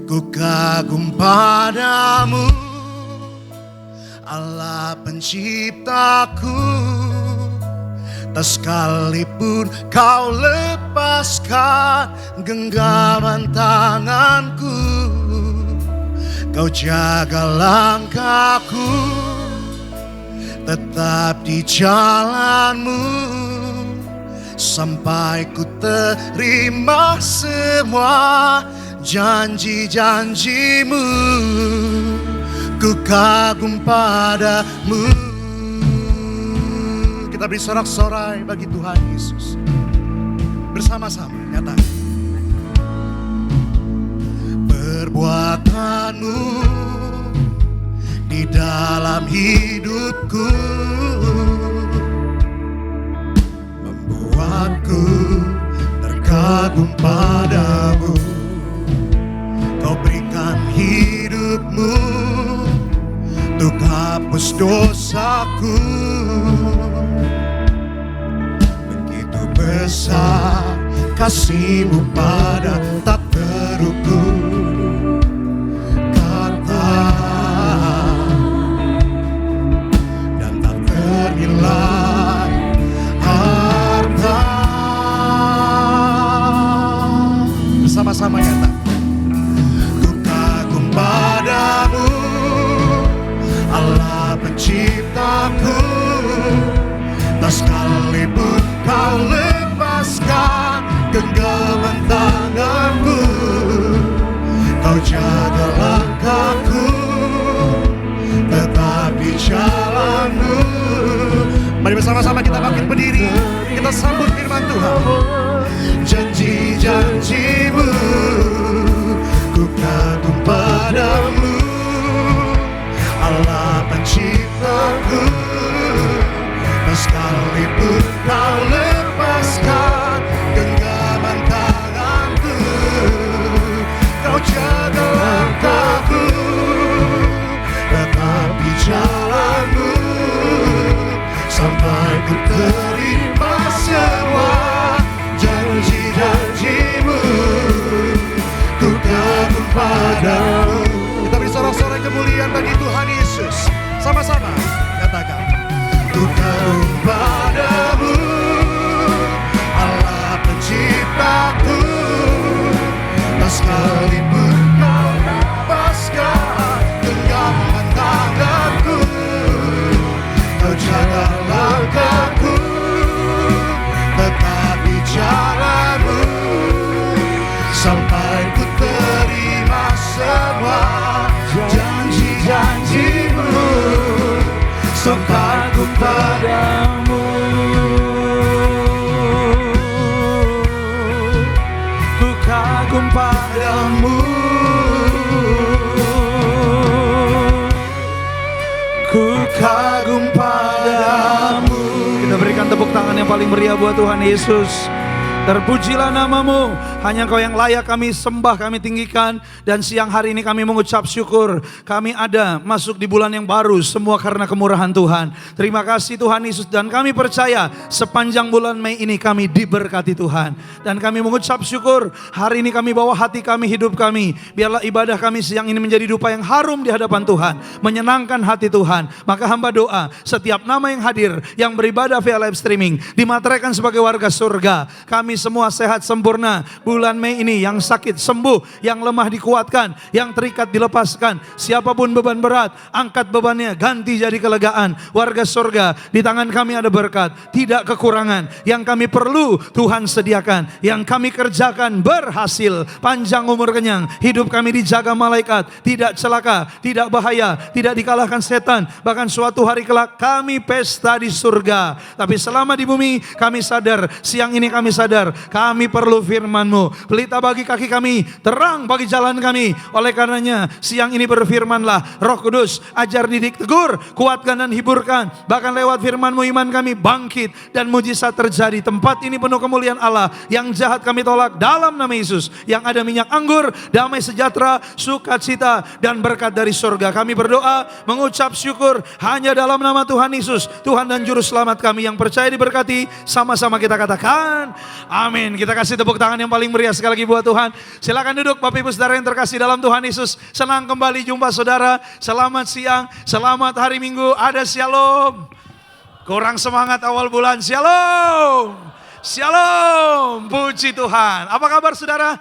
Ku kagum padamu, Allah penciptaku. Tak sekalipun Kau lepaskan genggaman tanganku, Kau jaga langkahku, tetap di jalanmu, sampai ku terima semua janji-janjimu. Ku kagum padamu. Kita beri sorak-sorai bagi Tuhan Yesus. Bersama-sama nyatakan perbuatanmu di dalam hidupku, membuatku terkagum padamu. Kau berikan hidupmu untuk hapus dosaku. Begitu besar kasih-Mu pada tak terukur kata, dan tak ternilai harta. Bersama-sama nyata, ku kagum padamu, Allah penciptaku. Tak sekalipun Kau lepaskan genggaman tanganku, Kau jaga langkahku, tetap di jalanmu. Mari bersama-sama kita bangkit berdiri, kita sambut firman Tuhan. Janji-janji-Mu ku kagum padamu, Allah penciptaku. Tak sekalipun Kau lepaskan lepaskan genggaman tanganku. Kau jaga langkahku, tetap di jalanmu, sampai ku terima semua janji-janjimu. Ku kagum padamu. Kita beri sorak-sorai kemuliaan bagi Tuhan Yesus. Sama-sama katakan, ku kagum padamu, Allah penciptaku. Tak sekalipun kau lepaskan genggaman tanganku. Kau jaga langkahku, tetap di jalanmu, sampai ku terima semua janji-janjimu. So kagum padamu, ku kagum padamu, ku kagum padamu. Kita berikan tepuk tangan yang paling meriah buat Tuhan Yesus. Terpujilah namamu, hanya Kau yang layak kami sembah, kami tinggikan. Dan siang hari ini kami mengucap syukur, kami ada masuk di bulan yang baru, semua karena kemurahan Tuhan. Terima kasih Tuhan Yesus, dan kami percaya sepanjang bulan Mei ini kami diberkati Tuhan. Dan kami mengucap syukur, hari ini kami bawa hati kami, hidup kami. Biarlah ibadah kami siang ini menjadi dupa yang harum di hadapan Tuhan, menyenangkan hati Tuhan. Maka hamba doa, setiap nama yang hadir, yang beribadah via live streaming, dimateraikan sebagai warga surga. Kami semua sehat sempurna. Bulan Mei ini yang sakit sembuh, yang lemah dikuatkan, yang terikat dilepaskan. Siapapun beban berat, angkat bebannya, ganti jadi kelegaan. Warga surga, di tangan kami ada berkat, tidak kekurangan. Yang kami perlu Tuhan sediakan, yang kami kerjakan berhasil. Panjang umur kenyang, hidup kami dijaga malaikat, tidak celaka, tidak bahaya, tidak dikalahkan setan. Bahkan suatu hari kelak kami pesta di surga. Tapi selama di bumi kami sadar, siang ini kami sadar, kami perlu firman-Mu. Pelita bagi kaki kami, terang bagi jalan kami. Oleh karenanya siang ini berfirmanlah, Roh Kudus ajar, didik, tegur, kuatkan dan hiburkan. Bahkan lewat firman-Mu iman kami bangkit dan mujizat terjadi. Tempat ini penuh kemuliaan Allah. Yang jahat kami tolak dalam nama Yesus. Yang ada minyak anggur, damai sejahtera, sukacita dan berkat dari surga. Kami berdoa mengucap syukur hanya dalam nama Tuhan Yesus, Tuhan dan Juru Selamat kami. Yang percaya diberkati, sama-sama kita katakan amin. Kita kasih tepuk tangan yang paling meriah sekali lagi buat Tuhan. Silakan duduk Bapak Ibu Saudara yang terkasih dalam Tuhan Yesus. Senang kembali jumpa saudara. Selamat siang, selamat hari Minggu. Ada shalom. Kurang semangat awal bulan. Shalom. Shalom. Puji Tuhan. Apa kabar saudara?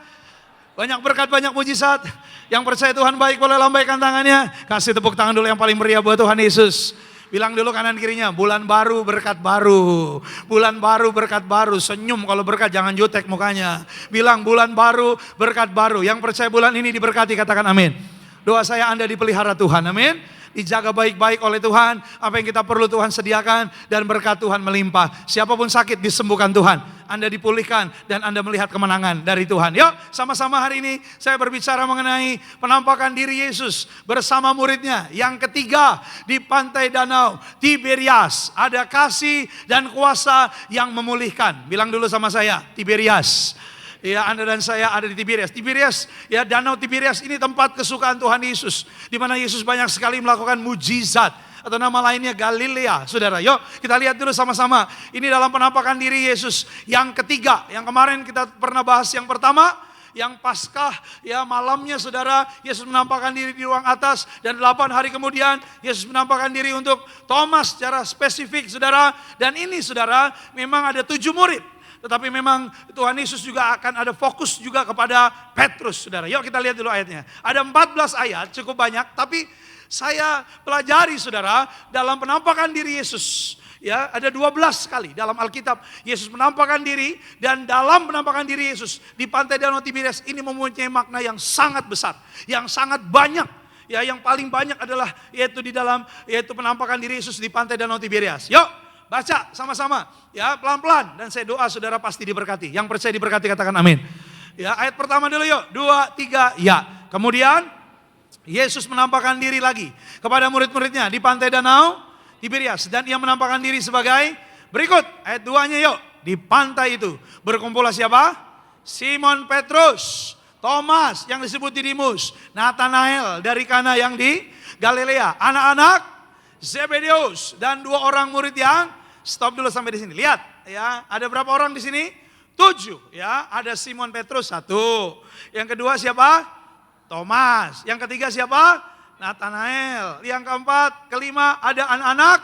Banyak berkat, banyak mujizat. Yang percaya Tuhan baik boleh lambaikan tangannya. Kasih tepuk tangan dulu yang paling meriah buat Tuhan Yesus. Bilang dulu kanan kirinya, bulan baru berkat baru. Bulan baru berkat baru. Senyum kalau berkat, jangan jutek mukanya. Bilang bulan baru berkat baru. Yang percaya bulan ini diberkati katakan amin. Doa saya Anda dipelihara Tuhan, amin. Dijaga baik-baik oleh Tuhan. Apa yang kita perlu Tuhan sediakan, dan berkat Tuhan melimpah. Siapapun sakit disembuhkan Tuhan. Anda dipulihkan dan Anda melihat kemenangan dari Tuhan. Yuk sama-sama hari ini saya berbicara mengenai penampakan diri Yesus bersama muridnya. Yang ketiga di pantai danau Tiberias. Ada kasih dan kuasa yang memulihkan. Bilang dulu sama saya, Tiberias. Ya, Anda dan saya ada di Tiberias. Tiberias, ya, danau Tiberias ini tempat kesukaan Tuhan Yesus, di mana Yesus banyak sekali melakukan mujizat, atau nama lainnya Galilea. Saudara, yuk kita lihat dulu sama-sama. Ini dalam penampakan diri Yesus yang ketiga. Yang kemarin kita pernah bahas yang pertama, yang Paskah, ya, malamnya saudara, Yesus menampakkan diri di ruang atas, dan 8 hari kemudian Yesus menampakkan diri untuk Thomas secara spesifik saudara. Dan ini saudara, memang ada 7 murid. Tetapi memang Tuhan Yesus juga akan ada fokus juga kepada Petrus, saudara. Yuk kita lihat dulu ayatnya. Ada 14 ayat, cukup banyak. Tapi saya pelajari, saudara, dalam penampakan diri Yesus. Ya, ada 12 kali dalam Alkitab Yesus menampakkan diri. Dan dalam penampakan diri Yesus di pantai danau Tiberias ini mempunyai makna yang sangat besar, yang sangat banyak. Ya, yang paling banyak adalah yaitu penampakan diri Yesus di pantai danau Tiberias. Yuk baca sama-sama, ya, pelan-pelan. Dan saya doa saudara pasti diberkati. Yang percaya diberkati katakan amin. Ya, ayat pertama dulu yuk, 2, 3, ya. Kemudian Yesus menampakkan diri lagi kepada murid-muridnya di pantai danau Tiberias. Dan ia menampakkan diri sebagai berikut. Ayat 2-nya yuk, di pantai itu berkumpullah siapa? Simon Petrus, Thomas yang disebut Didimus, Nathanael dari Kana yang di Galilea, anak-anak Zebedeus, dan 2 orang murid yang, stop dulu sampai di sini. Lihat ya, ada berapa orang di sini? 7 ya. Ada Simon Petrus 1. Yang kedua siapa? Thomas. Yang ketiga siapa? Nathanael. Yang keempat, kelima ada anak-anak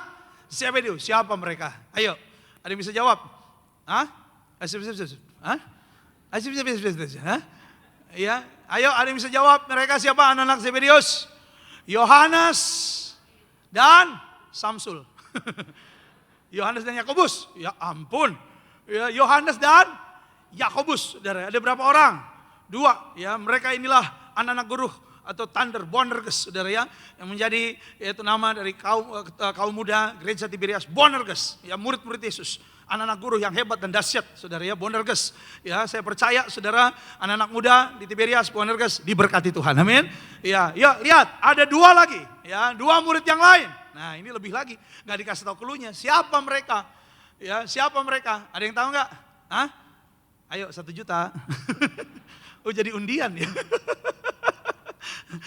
Zebedeus. Siapa mereka? Ayo, ada yang bisa jawab? Hah? Hah? Hah? Ya, ayo ada yang bisa jawab? Mereka siapa anak-anak Zebedeus? Yohanes dan Samsul. Yohanes dan Yakobus. Ya ampun. Ya, Yohanes dan Yakobus. Saudara, ada berapa orang? 2. Ya, mereka inilah anak-anak guru atau Thunder Boanerges, saudara ya, yang menjadi yaitu nama dari kaum muda gereja Tiberias, Boanerges, ya murid-murid Yesus, anak-anak guru yang hebat dan dahsyat, saudara ya, Boanerges. Ya, saya percaya saudara, anak-anak muda di Tiberias, Boanerges diberkati Tuhan. Amin. Ya, ya lihat, ada 2 lagi, ya, 2 murid yang lain. Nah, ini lebih lagi, nggak dikasih tahu cluenya. Siapa mereka? Ya, siapa mereka? Ada yang tahu nggak? Hah? Ayo 1 juta. Oh, jadi undian ya.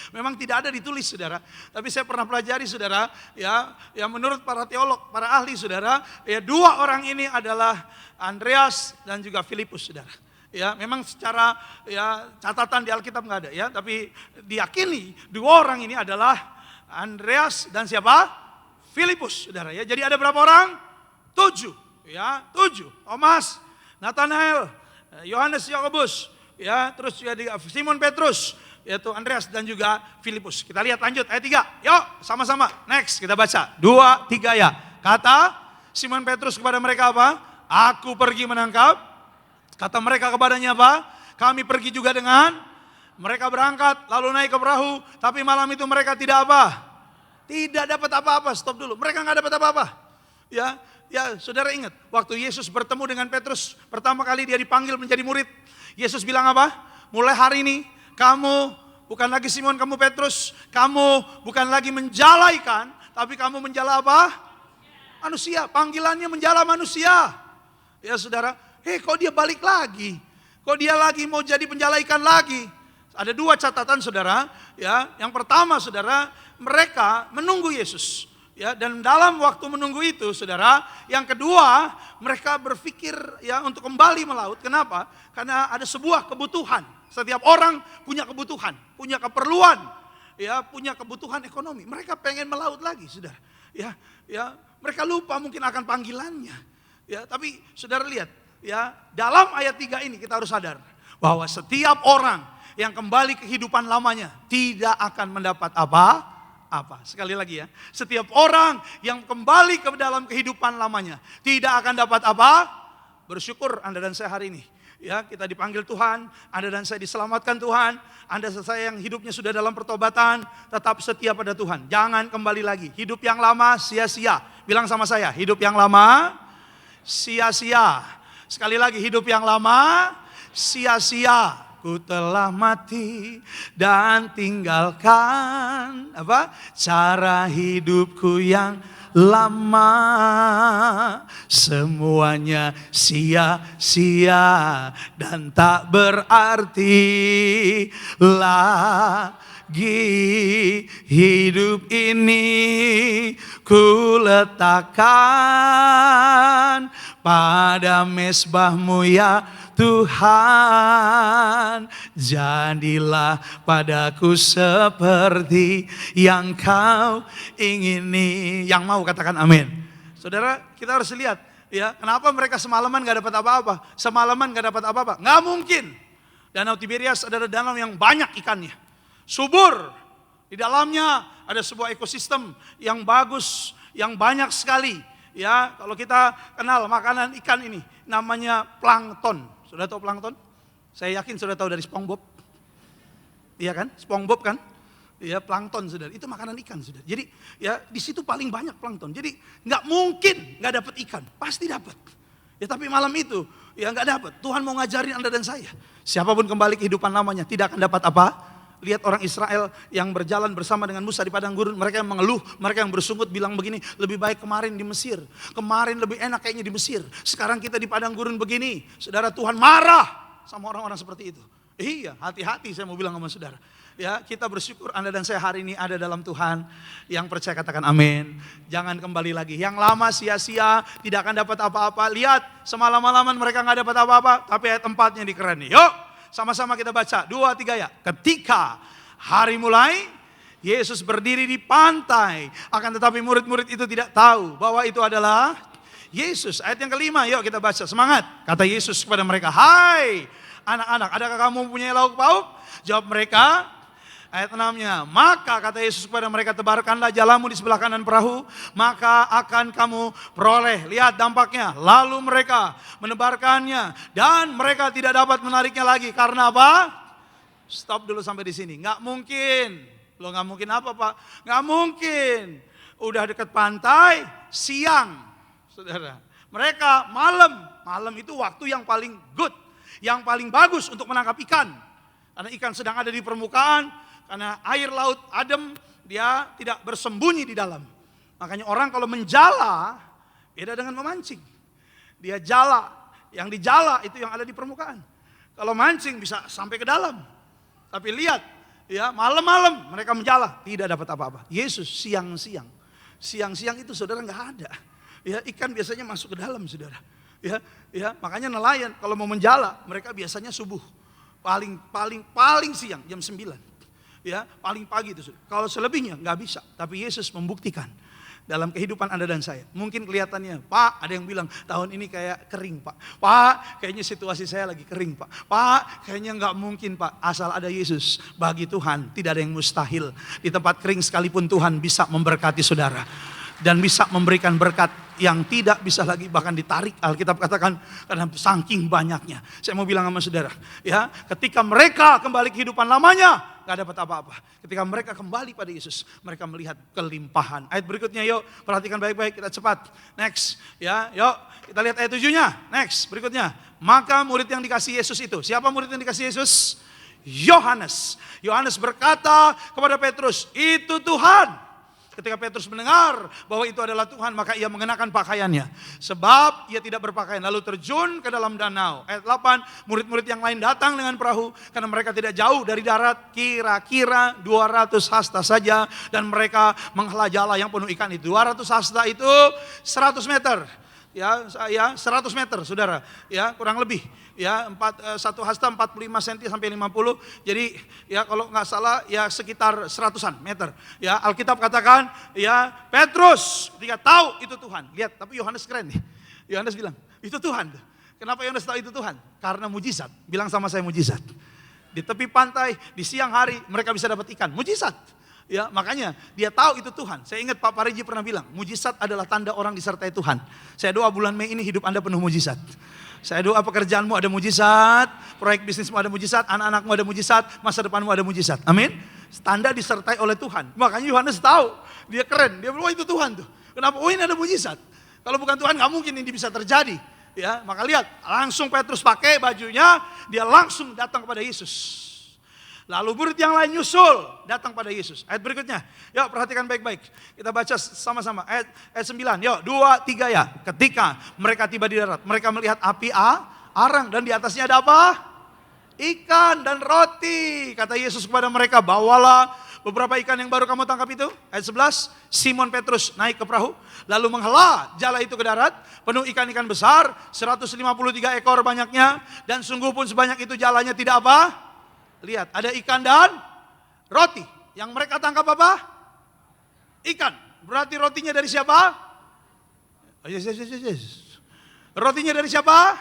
Memang tidak ada ditulis saudara, tapi saya pernah pelajari saudara, ya, yang menurut para teolog, para ahli saudara, ya 2 orang ini adalah Andreas dan juga Filipus saudara. Ya, memang secara ya catatan di Alkitab nggak ada ya, tapi diyakini 2 orang ini adalah Andreas dan siapa? Filipus saudara ya. Jadi ada berapa orang? 7 ya, 7. Thomas, Nathanael, Yohanes, Yakobus, ya, terus juga Simon Petrus, yaitu Andreas dan juga Filipus. Kita lihat lanjut ayat 3. Yuk sama-sama. Next kita baca. 2, 3 ya. Kata Simon Petrus kepada mereka apa? Aku pergi menangkap. Kata mereka kepadanya apa? Kami pergi juga dengan. Mereka berangkat lalu naik ke perahu. Tapi malam itu mereka tidak apa? Tidak dapat apa-apa. Stop dulu. Mereka nggak dapat apa-apa. Ya, ya saudara ingat. Waktu Yesus bertemu dengan Petrus. Pertama kali dia dipanggil menjadi murid. Yesus bilang apa? Mulai hari ini kamu bukan lagi Simon, kamu Petrus. Kamu bukan lagi menjala ikan, tapi kamu menjala apa? Manusia. Panggilannya menjala manusia. Ya saudara, kok dia balik lagi? Kok dia lagi mau jadi penjala ikan lagi? Ada 2 catatan saudara. Ya, yang pertama saudara, mereka menunggu Yesus. Ya, dan dalam waktu menunggu itu saudara, yang kedua mereka berpikir ya untuk kembali melaut. Kenapa? Karena ada sebuah kebutuhan. Setiap orang punya kebutuhan, punya keperluan, ya, punya kebutuhan ekonomi. Mereka pengen melaut lagi, saudara. Ya, ya, mereka lupa mungkin akan panggilannya. Ya, tapi saudara lihat, ya, dalam ayat 3 ini kita harus sadar bahwa setiap orang yang kembali ke kehidupan lamanya tidak akan mendapat apa. Sekali lagi ya, setiap orang yang kembali ke dalam kehidupan lamanya tidak akan dapat apa? Bersyukur Anda dan saya hari ini. Ya, kita dipanggil Tuhan, Anda dan saya diselamatkan Tuhan. Anda dan saya yang hidupnya sudah dalam pertobatan, tetap setia pada Tuhan. Jangan kembali lagi, hidup yang lama sia-sia. Bilang sama saya, hidup yang lama sia-sia. Sekali lagi, hidup yang lama sia-sia. Ku telah mati dan tinggalkan apa? Cara hidupku yang lama, semuanya sia-sia dan tak berarti lagi. Hidup ini ku letakkan pada mezbahmu ya Tuhan. Jadilah padaku seperti yang kau ingini. Yang mau katakan amin. Saudara, kita harus lihat ya, kenapa mereka semalaman gak dapat apa-apa. Semalaman gak dapat apa-apa, gak mungkin. Danau Tiberias adalah danau yang banyak ikannya, subur. Di dalamnya ada sebuah ekosistem yang bagus, yang banyak sekali. Ya, kalau kita kenal makanan ikan ini namanya plankton. Sudah tahu plankton? Saya yakin sudah tahu dari SpongeBob. Iya kan? SpongeBob kan? Ya, plankton saudara. Itu makanan ikan saudara. Jadi ya di situ paling banyak plankton. Jadi nggak mungkin nggak dapat ikan, pasti dapat. Ya tapi malam itu ya nggak dapat. Tuhan mau ngajarin Anda dan saya. Siapapun kembali kehidupan lamanya tidak akan dapat apa? lihat orang Israel yang berjalan bersama dengan Musa di padang gurun, mereka yang mengeluh, mereka yang bersungut bilang begini, lebih baik kemarin di Mesir, kemarin lebih enak kayaknya di Mesir, sekarang kita di padang gurun begini. Saudara, Tuhan marah sama orang-orang seperti itu. Iya, hati-hati saya mau bilang sama saudara. Ya, kita bersyukur Anda dan saya hari ini ada dalam Tuhan. Yang percaya katakan amin. Jangan kembali lagi. Yang lama sia-sia, tidak akan dapat apa-apa. Lihat, semalam-malaman mereka nggak dapat apa-apa, tapi ayat 4-nya di keren nih. Yuk, sama-sama kita baca. 2, 3 ya. Ketika hari mulai, Yesus berdiri di pantai. Akan tetapi murid-murid itu tidak tahu bahwa itu adalah Yesus. Ayat yang kelima, yuk kita baca. Semangat. Kata Yesus kepada mereka, hai anak-anak, adakah kamu mempunyai lauk pauk? Jawab mereka, ayat 6-nya, maka kata Yesus kepada mereka, tebarkanlah jalamu di sebelah kanan perahu, maka akan kamu peroleh. Lihat dampaknya, lalu mereka menebarkannya dan mereka tidak dapat menariknya lagi. Karena apa? Stop dulu sampai di sini. Nggak mungkin. Loh, nggak mungkin apa Pak? Nggak mungkin. Udah dekat pantai, siang. Saudara, mereka malam itu waktu yang paling good, yang paling bagus untuk menangkap ikan. Karena ikan sedang ada di permukaan, karena air laut adem, dia tidak bersembunyi di dalam. Makanya orang kalau menjala, beda dengan memancing. Dia jala, yang dijala itu yang ada di permukaan. Kalau mancing bisa sampai ke dalam. Tapi lihat, ya malam-malam mereka menjala, tidak dapat apa-apa. Yesus siang-siang. Siang-siang itu saudara nggak ada. Ya, ikan biasanya masuk ke dalam saudara. Ya, makanya nelayan kalau mau menjala, mereka biasanya subuh. Paling siang jam 9. Ya, paling pagi itu. Kalau selebihnya nggak bisa. Tapi Yesus membuktikan dalam kehidupan Anda dan saya. Mungkin kelihatannya, Pak, ada yang bilang tahun ini kayak kering, Pak. Pak, kayaknya situasi saya lagi kering, Pak. Pak, kayaknya nggak mungkin, Pak. Asal ada Yesus, bagi Tuhan tidak ada yang mustahil. Di tempat kering sekalipun Tuhan bisa memberkati saudara. Dan bisa memberikan berkat yang tidak bisa lagi bahkan ditarik. Alkitab katakan karena saking banyaknya. Saya mau bilang sama saudara, ya, ketika mereka kembali kehidupan lamanya, gak dapat apa-apa. Ketika mereka kembali pada Yesus, mereka melihat kelimpahan. Ayat berikutnya, yuk perhatikan baik-baik, kita cepat. Next, ya, yuk kita lihat ayat 7-nya. Next, berikutnya. Maka murid yang dikasih Yesus itu, siapa murid yang dikasih Yesus? Yohanes. Yohanes berkata kepada Petrus, itu Tuhan. Ketika Petrus mendengar bahwa itu adalah Tuhan, maka ia mengenakan pakaiannya. Sebab ia tidak berpakaian, lalu terjun ke dalam danau. Ayat 8, murid-murid yang lain datang dengan perahu, karena mereka tidak jauh dari darat, kira-kira 200 hasta saja. Dan mereka menghela jala yang penuh ikan itu. 200 hasta itu 100 meter. Ya, 100 meter saudara, ya kurang lebih. Ya, satu hasta 45 cm sampai 50. Jadi ya kalau nggak salah ya sekitar 100-an meter. Ya, Alkitab katakan ya Petrus ketika tahu itu Tuhan. Lihat, tapi Yohanes keren nih. Yohanes bilang, itu Tuhan. Kenapa Yohanes tahu itu Tuhan? Karena mujizat. Bilang sama saya mujizat. Di tepi pantai di siang hari mereka bisa dapat ikan. Mujizat. Ya, makanya dia tahu itu Tuhan. Saya ingat Pak Pariji pernah bilang, mujizat adalah tanda orang disertai Tuhan. Saya doa bulan Mei ini hidup Anda penuh mujizat. Saya doa pekerjaanmu ada mujizat, proyek bisnismu ada mujizat, anak-anakmu ada mujizat, masa depanmu ada mujizat. Amin. Tanda disertai oleh Tuhan. Makanya Yohanes tahu, dia keren. Dia bilang, oh itu Tuhan tuh. Kenapa? Oh ini ada mujizat. Kalau bukan Tuhan nggak mungkin ini bisa terjadi. Ya, maka lihat, langsung Petrus pakai bajunya, dia langsung datang kepada Yesus. Lalu murid yang lain nyusul datang pada Yesus. Ayat berikutnya, yuk perhatikan baik-baik. Kita baca sama-sama. Ayat 9, yuk 2, 3 ya. Ketika mereka tiba di darat, mereka melihat api arang dan di atasnya ada apa? Ikan dan roti. Kata Yesus kepada mereka, bawalah beberapa ikan yang baru kamu tangkap itu. Ayat 11, Simon Petrus naik ke perahu, lalu menghela jala itu ke darat, penuh ikan-ikan besar, 153 ekor banyaknya, dan sungguh pun sebanyak itu jalanya tidak apa? Lihat, ada ikan dan roti. Yang mereka tangkap apa? Ikan. Berarti rotinya dari siapa? Yes. Rotinya dari siapa?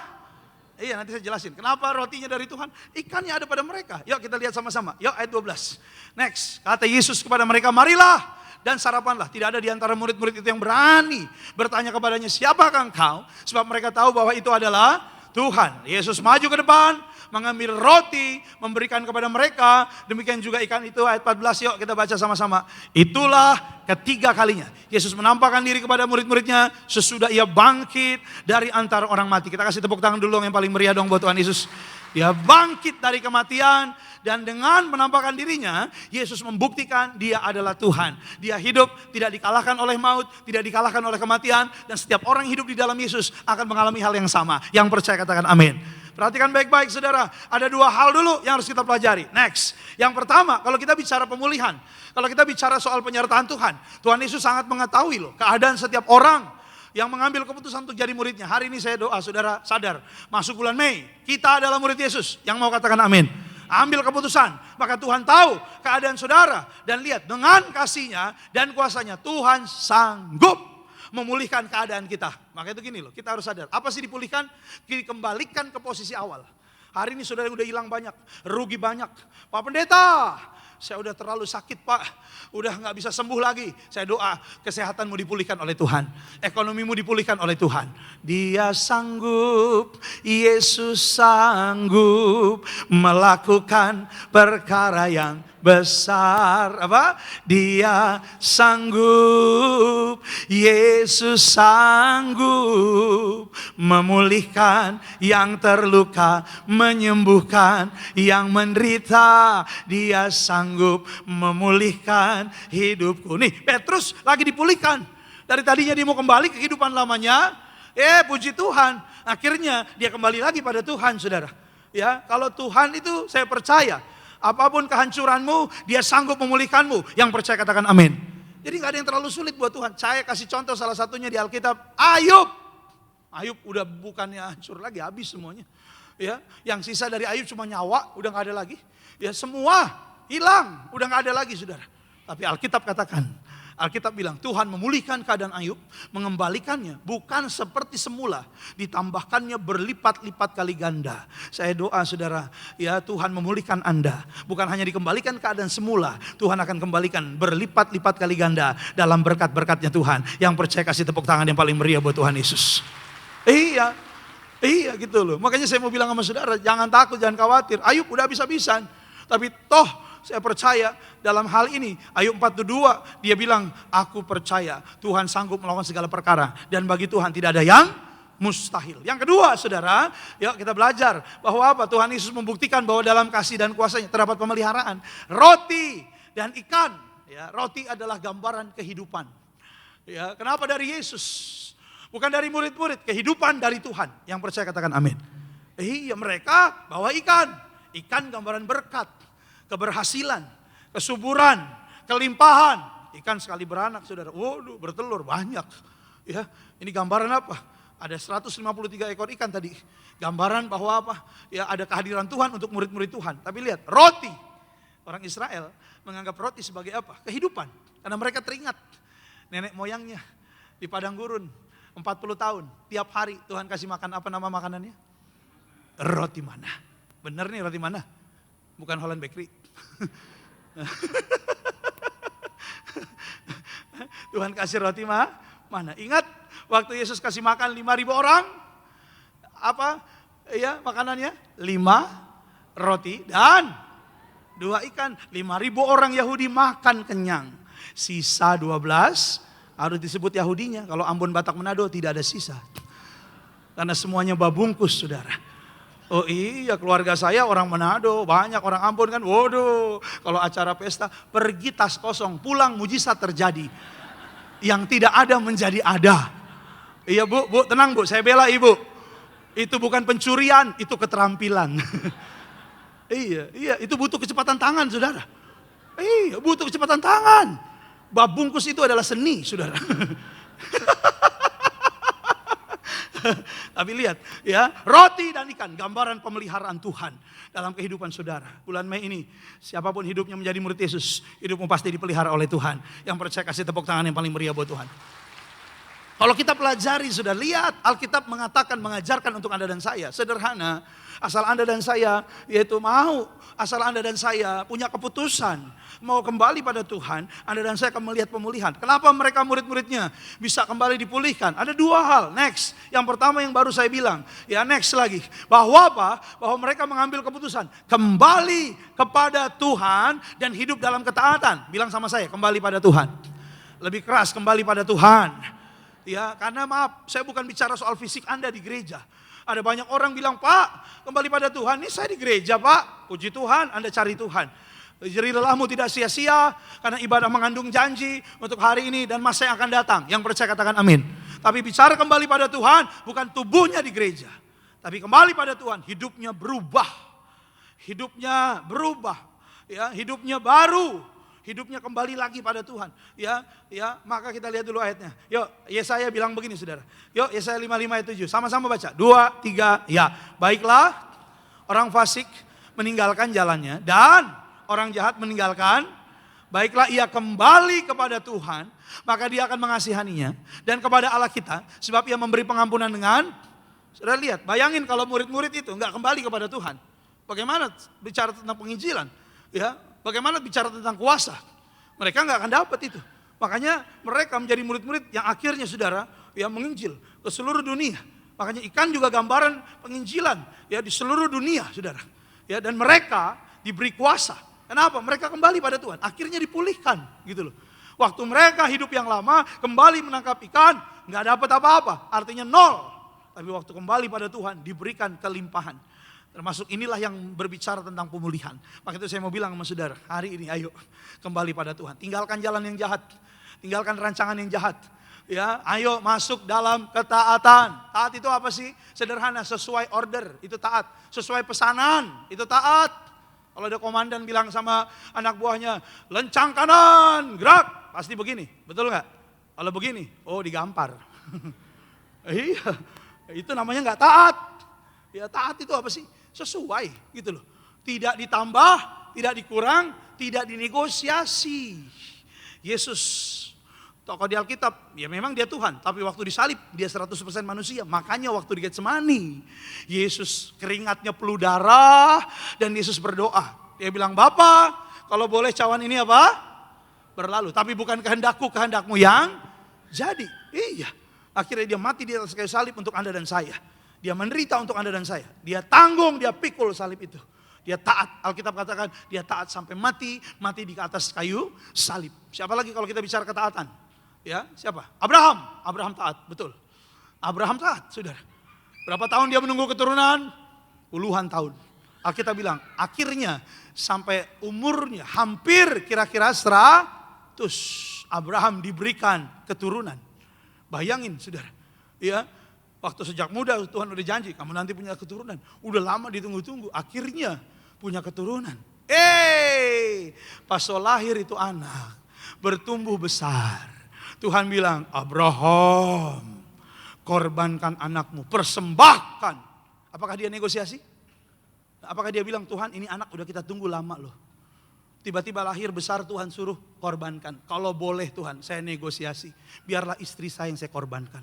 Iya, nanti saya jelasin. Kenapa rotinya dari Tuhan? Ikannya ada pada mereka. Yuk kita lihat sama-sama. Yuk ayat 12. Next, kata Yesus kepada mereka, marilah dan sarapanlah. Tidak ada di antara murid-murid itu yang berani bertanya kepadanya, siapakah engkau? Sebab mereka tahu bahwa itu adalah Tuhan. Yesus maju ke depan, mengambil roti, memberikan kepada mereka. Demikian juga ikan itu, ayat 14, yuk kita baca sama-sama. Itulah ketiga kalinya Yesus menampakkan diri kepada murid-muridnya sesudah ia bangkit dari antara orang mati. Kita kasih tepuk tangan dulu yang paling meriah dong buat Tuhan Yesus. Dia bangkit dari kematian Dan dengan menampakkan dirinya, Yesus membuktikan dia adalah Tuhan. Dia hidup, tidak dikalahkan oleh maut, tidak dikalahkan oleh kematian. Dan setiap orang hidup di dalam Yesus akan mengalami hal yang sama. Yang percaya katakan amin. Perhatikan baik-baik saudara, ada dua hal dulu yang harus kita pelajari. Next, yang pertama kalau kita bicara pemulihan, kalau kita bicara soal penyertaan Tuhan, Tuhan Yesus sangat mengetahui loh keadaan setiap orang yang mengambil keputusan untuk jadi muridnya. Hari ini saya doa saudara sadar, masuk bulan Mei, kita adalah murid Yesus. Yang mau katakan amin. Ambil keputusan, maka Tuhan tahu keadaan saudara. Dan lihat, dengan kasihnya dan kuasanya, Tuhan sanggup memulihkan keadaan kita. Maka itu gini loh, kita harus sadar. Apa sih dipulihkan? Dikembalikan ke posisi awal. Hari ini saudara udah hilang banyak, rugi banyak. Pak Pendeta, saya udah terlalu sakit Pak, udah gak bisa sembuh lagi. Saya doa kesehatanmu dipulihkan oleh Tuhan, ekonomimu dipulihkan oleh Tuhan. Dia sanggup, Yesus sanggup melakukan perkara yang besar. Apa? Dia sanggup, Yesus sanggup memulihkan yang terluka, menyembuhkan yang menderita. Dia sanggup memulihkan hidupku. Nih, Petrus lagi dipulihkan. Dari tadinya dia mau kembali ke kehidupan lamanya, puji Tuhan, akhirnya dia kembali lagi pada Tuhan, saudara. Ya, kalau Tuhan itu saya percaya, apapun kehancuranmu, dia sanggup memulihkanmu. Yang percaya katakan amin. Jadi gak ada yang terlalu sulit buat Tuhan. Saya kasih contoh salah satunya di Alkitab, Ayub. Ayub udah bukannya hancur lagi, habis semuanya. Ya, yang sisa dari Ayub cuma nyawa, udah gak ada lagi. Ya, semua hilang, udah gak ada lagi, saudara. Tapi Alkitab katakan, Alkitab bilang Tuhan memulihkan keadaan Ayub, mengembalikannya bukan seperti semula, ditambahkannya berlipat-lipat kali ganda. Saya doa saudara, ya Tuhan memulihkan Anda, bukan hanya dikembalikan keadaan semula, Tuhan akan kembalikan berlipat-lipat kali ganda dalam berkat-berkatnya Tuhan. Yang percaya kasih tepuk tangan yang paling meriah buat Tuhan Yesus. Iya gitu loh. Makanya saya mau bilang sama saudara, jangan takut, jangan khawatir. Ayub udah habis-habisan, tapi toh saya percaya dalam hal ini. Ayub 42 dia bilang, aku percaya Tuhan sanggup melakukan segala perkara. Dan bagi Tuhan tidak ada yang mustahil. Yang kedua saudara, yuk kita belajar bahwa apa? Tuhan Yesus membuktikan bahwa dalam kasih dan kuasanya terdapat pemeliharaan. Roti dan ikan. Ya, roti adalah gambaran kehidupan. Ya, kenapa dari Yesus? Bukan dari murid-murid, kehidupan dari Tuhan. Yang percaya katakan amin. Iya, mereka bawa ikan. Ikan gambaran berkat, keberhasilan, kesuburan, kelimpahan. Ikan sekali beranak saudara, waduh bertelur banyak. Ya, ini gambaran apa? Ada 153 ekor ikan tadi. Gambaran bahwa apa? Ya, ada kehadiran Tuhan untuk murid-murid Tuhan. Tapi lihat, roti. Orang Israel menganggap roti sebagai apa? Kehidupan. Karena mereka teringat nenek moyangnya di padang gurun 40 tahun. Tiap hari Tuhan kasih makan apa nama makanannya? Roti mana? Bener nih roti mana? Bukan Holland Bakery. Tuhan kasih roti mana? Ingat waktu Yesus kasih makan 5.000 orang? Apa? Ya, makanannya 5 roti dan 2 ikan. 5.000 orang Yahudi makan kenyang. Sisa 12 harus disebut Yahudinya. Kalau Ambon, Batak, Manado tidak ada sisa. Karena semuanya babungkus saudara. Oh iya, keluarga saya orang Manado, banyak orang Ambon kan. Waduh, kalau acara pesta pergi tas kosong, pulang mujizat terjadi. Yang tidak ada menjadi ada. Iya bu, tenang bu, saya bela ibu. Itu bukan pencurian, itu keterampilan. Iya, itu butuh kecepatan tangan saudara. Iya, butuh kecepatan tangan. Babungkus itu adalah seni saudara. Tapi lihat ya, roti dan ikan gambaran pemeliharaan Tuhan dalam kehidupan saudara. Bulan Mei ini siapapun hidupnya menjadi murid Yesus, hidupmu pasti dipelihara oleh Tuhan. Yang percaya kasih tepuk tangan yang paling meriah buat Tuhan. Kalau kita pelajari sudah lihat, Alkitab mengatakan, mengajarkan untuk Anda dan saya. Sederhana, asal Anda dan saya yaitu mau, asal Anda dan saya punya keputusan mau kembali pada Tuhan, Anda dan saya akan melihat pemulihan. Kenapa mereka murid-muridnya bisa kembali dipulihkan? Ada 2 hal. Next, yang pertama yang baru saya bilang, ya next lagi. Bahwa apa? Bahwa mereka mengambil keputusan kembali kepada Tuhan dan hidup dalam ketaatan. Bilang sama saya, kembali pada Tuhan. Lebih keras, kembali pada Tuhan. Ya, karena maaf, saya bukan bicara soal fisik Anda di gereja. Ada banyak orang bilang, Pak, kembali pada Tuhan. Ini saya di gereja, Pak. Puji Tuhan, Anda cari Tuhan. Jerih lelahmu tidak sia-sia, karena ibadah mengandung janji untuk hari ini dan masa yang akan datang. Yang percaya katakan amin. Tapi bicara kembali pada Tuhan, bukan tubuhnya di gereja. Tapi kembali pada Tuhan, hidupnya berubah. Hidupnya berubah. Ya, hidupnya baru. Hidupnya kembali lagi pada Tuhan. Ya, maka kita lihat dulu ayatnya. Yuk, Yesaya bilang begini saudara. Yuk, Yesaya 55 ayat 7. Sama-sama baca. 2, 3, ya. Baiklah, orang fasik meninggalkan jalannya dan orang jahat meninggalkan. Baiklah ia kembali kepada Tuhan, maka dia akan mengasihaninya. Dan kepada Allah kita, sebab ia memberi pengampunan dengan. Saudara lihat, bayangin kalau murid-murid itu enggak kembali kepada Tuhan. Bagaimana bicara tentang penginjilan? Ya, bagaimana bicara tentang kuasa? Mereka enggak akan dapat itu. Makanya mereka menjadi murid-murid yang akhirnya saudara, ya menginjil ke seluruh dunia. Makanya ikan juga gambaran penginjilan ya di seluruh dunia, saudara. Ya, dan mereka diberi kuasa. Kenapa? Mereka kembali pada Tuhan. Akhirnya dipulihkan, gitu loh. Waktu mereka hidup yang lama, kembali menangkap ikan, nggak dapat apa-apa. Artinya nol. Tapi waktu kembali pada Tuhan, diberikan kelimpahan. Termasuk inilah yang berbicara tentang pemulihan. Maka itu saya mau bilang sama saudara, hari ini ayo kembali pada Tuhan. Tinggalkan jalan yang jahat. Tinggalkan rancangan yang jahat. Ya, ayo masuk dalam ketaatan. Taat itu apa sih? Sederhana, sesuai order, itu taat. Sesuai pesanan, itu taat. Kalau ada komandan bilang sama anak buahnya, lencang kanan, gerak. Pasti begini, betul nggak? Kalau begini, oh digampar. Iya, itu namanya nggak taat. Ya taat itu apa sih? Sesuai gitu loh. Tidak ditambah, tidak dikurang, tidak dinegosiasi. Yesus, tokoh di Alkitab, ya memang dia Tuhan. Tapi waktu disalib, dia 100% manusia. Makanya waktu di Getsemani, Yesus keringatnya peluh darah. Dan Yesus berdoa. Dia bilang, Bapa, kalau boleh cawan ini apa? Berlalu. Tapi bukan kehendakku, kehendakmu yang jadi. Iya. Akhirnya dia mati di atas kayu salib untuk Anda dan saya. Dia menderita untuk Anda dan saya. Dia tanggung, dia pikul salib itu. Dia taat. Alkitab katakan dia taat sampai mati. Mati di atas kayu salib. Siapa lagi kalau kita bicara ketaatan? Ya, siapa? Abraham. Abraham taat, betul. Abraham taat, saudara. Berapa tahun dia menunggu keturunan? Puluhan tahun. Alkitab bilang, akhirnya sampai umurnya hampir kira-kira 100. Abraham diberikan keturunan. Bayangin, saudara. Ya, waktu sejak muda Tuhan udah janji, kamu nanti punya keturunan. Udah lama ditunggu-tunggu, akhirnya punya keturunan. Pas lahir itu anak, bertumbuh besar. Tuhan bilang, Abraham, korbankan anakmu, persembahkan. Apakah dia negosiasi? Apakah dia bilang, Tuhan ini anak udah kita tunggu lama loh. Tiba-tiba lahir besar Tuhan suruh korbankan. Kalau boleh Tuhan, saya negosiasi. Biarlah istri saya yang saya korbankan.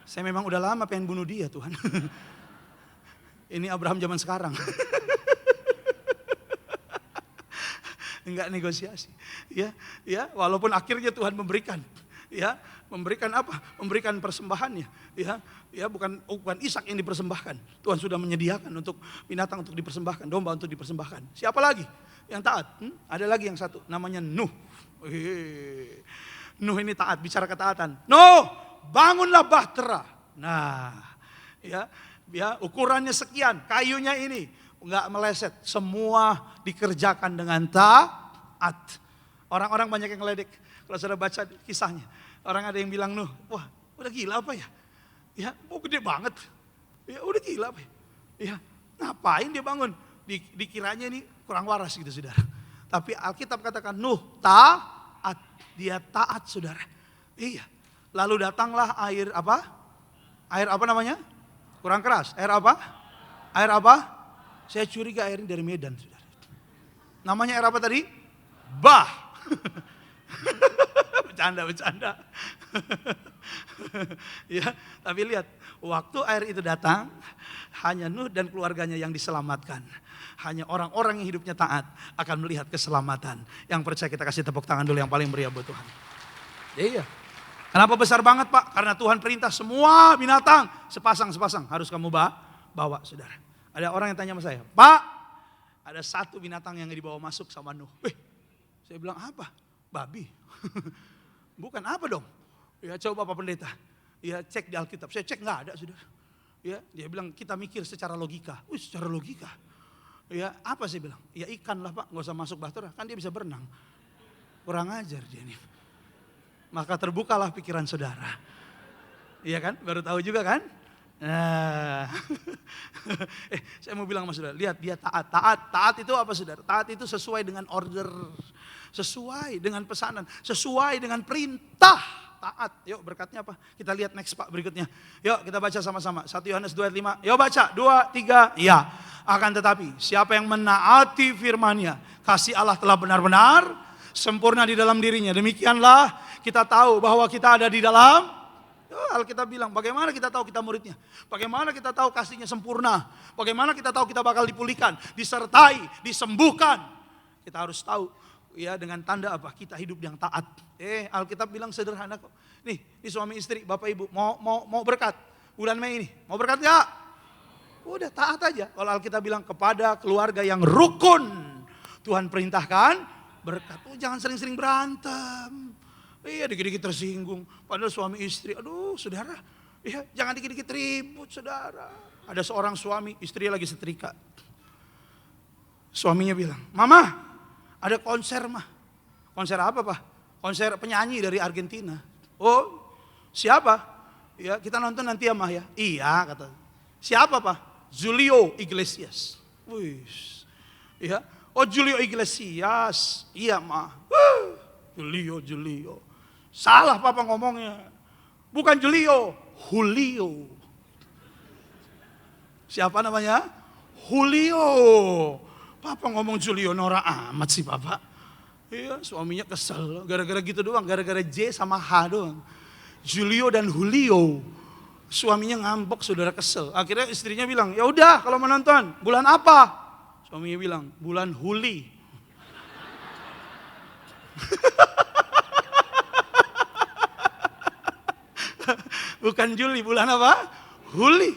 Saya memang udah lama pengen bunuh dia Tuhan. Ini Abraham zaman sekarang. Enggak negosiasi. Ya, walaupun akhirnya Tuhan memberikan. Ya, memberikan apa? Memberikan persembahannya. Ya, bukan Ishak yang dipersembahkan. Tuhan sudah menyediakan untuk binatang untuk dipersembahkan, domba untuk dipersembahkan. Siapa lagi yang taat? Ada lagi yang satu, namanya Nuh. Nuh ini taat, bicara ketaatan. Nuh, bangunlah bahtera. Nah, ya, ukurannya sekian, kayunya ini enggak meleset, semua dikerjakan dengan taat. Orang-orang banyak yang ngeledek. Kalau sudah baca kisahnya, orang ada yang bilang Nuh, wah, udah gila apa ya? Ya, gede banget. Ya, udah gila apa ya? Ya, ngapain dia bangun? Dikiranya ini kurang waras gitu, saudara. Tapi Alkitab katakan Nuh taat, dia taat, saudara. Iya. Lalu datanglah air apa? Air apa namanya? Kurang keras. Air apa? Air apa? Saya curiga air ini dari Medan, saudara. Namanya air apa tadi? Bah. Bercanda. Ya, tapi lihat, waktu air itu datang, hanya Nuh dan keluarganya yang diselamatkan. Hanya orang-orang yang hidupnya taat akan melihat keselamatan. Yang percaya kita kasih tepuk tangan dulu yang paling meriah buat Tuhan. Iya. Kenapa besar banget Pak? Karena Tuhan perintah semua binatang sepasang harus kamu bawa, saudara. Ada orang yang tanya sama saya, Pak, ada satu binatang yang dibawa masuk sama Nuh. Saya bilang apa? Babi. Bukan apa dong? Ya coba Pak Pendeta. Ya cek di Alkitab. Saya cek nggak ada, saudara. Ya, dia bilang kita mikir secara logika. Secara logika. Ya, apa sih bilang? Ya ikan lah Pak, nggak usah masuk bahtera, kan dia bisa berenang. Kurang ajar dia nih. Maka terbukalah pikiran saudara. Iya kan? Baru tahu juga kan? Nah, saya mau bilang sama saudara, lihat dia taat. Taat itu apa saudara? Taat itu sesuai dengan order, sesuai dengan pesanan, sesuai dengan perintah. Taat, yuk berkatnya apa? Kita lihat next Pak berikutnya. Yuk kita baca sama-sama. 1 Yohanes 2 ayat 5. Yuk baca, 2, 3, ya. Akan tetapi siapa yang menaati firman-Nya, kasih Allah telah benar-benar sempurna di dalam dirinya. Demikianlah kita tahu bahwa kita ada di dalam Alkitab bilang, bagaimana kita tahu kita muridnya? Bagaimana kita tahu kasihnya sempurna? Bagaimana kita tahu kita bakal dipulihkan, disertai, disembuhkan? Kita harus tahu ya dengan tanda apa? Kita hidup yang taat. Alkitab bilang sederhana kok. Nih suami istri, bapak ibu mau berkat bulan Mei ini, mau berkat nggak? Udah taat aja. Kalau Alkitab bilang kepada keluarga yang rukun, Tuhan perintahkan berkat. Jangan sering-sering berantem. Iya dikit-dikit tersinggung. Padahal suami istri, aduh saudara, ya jangan dikit-dikit ribut saudara. Ada seorang suami, istri lagi setrika. Suaminya bilang, Mama, ada konser mah. Konser apa Pak? Konser penyanyi dari Argentina. Oh, siapa? Ya kita nonton nanti ya Mah ya. Iya kata. Siapa Pak? Julio Iglesias. Wih, ya. Oh Julio Iglesias. Iya Mah. Julio. Salah Papa ngomongnya. Bukan Julio, Julio. Siapa namanya? Julio. Papa ngomong Julio Nora amat sih Papa. Iya, suaminya kesel. Gara-gara gitu doang, gara-gara J sama H doang. Julio dan Julio. Suaminya ngambek, saudara kesel. Akhirnya istrinya bilang, ya udah kalau mau nonton, bulan apa? Suaminya bilang, bulan Huli. Bukan Juli, bulan apa? Huli.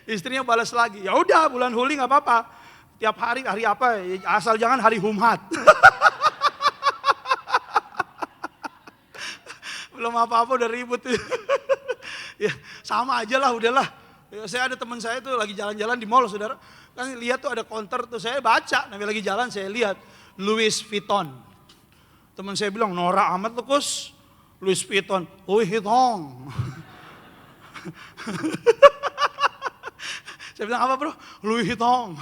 Istrinya balas lagi, ya udah bulan Huli nggak apa-apa. Tiap hari apa? Asal jangan hari Humat. Belum apa-apa udah ribut. Ya sama aja lah, udahlah. Ya, saya ada teman saya tuh lagi jalan-jalan di mall saudara. Kan lihat tuh ada counter tuh, saya baca. Namanya lagi jalan saya lihat Louis Vuitton. Teman saya bilang, Nora amat tuh Kus. Louis Vuitton, Louis Vuitton. Saya bilang apa bro? Louis Vuitton.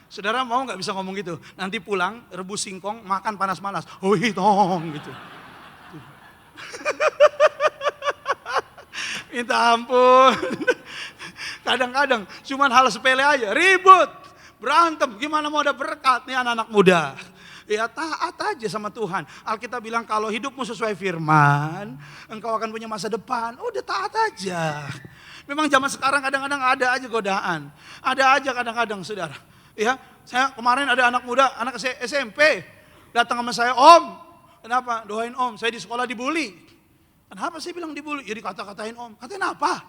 Saudara mau nggak bisa ngomong gitu? Nanti pulang rebus singkong, makan panas-panas, Louis Vuitton gitu. Minta ampun. Kadang-kadang cuman hal sepele aja, ribut, berantem. Gimana mau ada berkat nih anak-anak muda? Ya taat aja sama Tuhan. Alkitab bilang kalau hidupmu sesuai firman, engkau akan punya masa depan. Udah taat aja. Memang zaman sekarang kadang-kadang ada aja godaan. Ada aja kadang-kadang saudara. Ya, saya kemarin ada anak muda, anak SMP. Datang sama saya, Om. Kenapa? Doain Om, saya di sekolah dibully. Kenapa sih bilang dibully? Ya dikata-katain Om. Katain apa?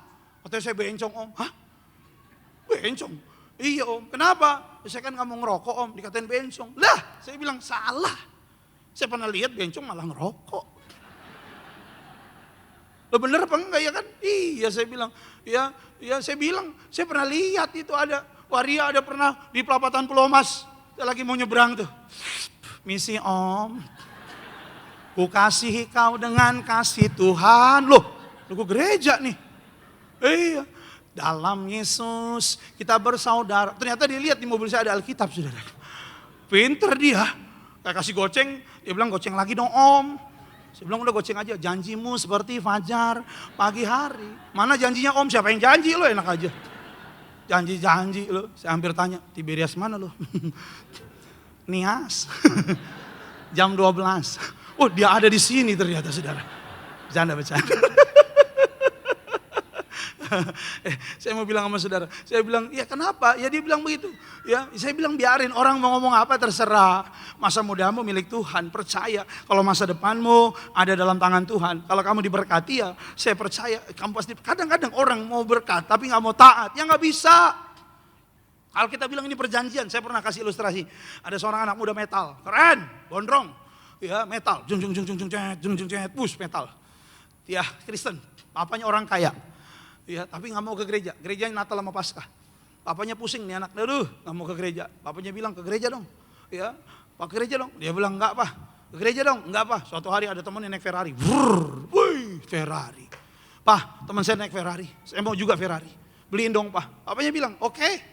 Katanya saya bencong Om. Hah? Bencong? Iya Om. Kenapa? Ya, saya kan nggak mau ngerokok Om, dikatain bencong. Lah, saya bilang salah. Saya pernah lihat bencong malah ngerokok. Lo bener apa enggak ya kan? Iya saya bilang. Ya saya bilang, saya pernah lihat itu ada. Waria ada pernah di pelapatan Pulau Mas. Saya lagi mau nyebrang tuh. Misi Om. Ku kasihi kau dengan kasih Tuhan. Loh, lu gereja nih. Iya. Dalam Yesus kita bersaudara. Ternyata dia lihat di mobil saya ada Alkitab saudara. Pinter dia. Kayak kasih goceng, dia bilang goceng lagi dong Om. Saya bilang udah goceng aja. Janjimu seperti fajar pagi hari. Mana janjinya Om? Siapa yang janji lo enak aja. Janji lo. Saya hampir tanya, Tiberias mana lo? Nias. Jam 12. Oh dia ada di sini ternyata saudara. Bercanda. Saya mau bilang sama saudara, saya bilang, ya kenapa? Ya dia bilang begitu. Ya, saya bilang biarin orang mau ngomong apa terserah. Masa mudamu milik Tuhan, percaya kalau masa depanmu ada dalam tangan Tuhan. Kalau kamu diberkati ya, saya percaya kamu pasti. Kadang-kadang orang mau berkat tapi nggak mau taat, ya nggak bisa. Alkitab bilang ini perjanjian. Saya pernah kasih ilustrasi. Ada seorang anak muda metal, keren, gondrong, ya metal, push metal. Dia Kristen, papanya orang kaya. Ya, tapi nggak mau ke gereja. Gerejanya Natal sama Paskah. Papanya pusing nih anak, aduh nggak mau ke gereja. Papanya bilang ke gereja dong. Ya, Pak ke gereja dong. Dia bilang enggak Pak. Ke gereja dong, enggak Pak. Suatu hari ada teman yang naik Ferrari. Brrr, wih, Ferrari. Pak, teman saya naik Ferrari. Saya mau juga Ferrari. Beliin dong Pak. Papanya bilang, oke.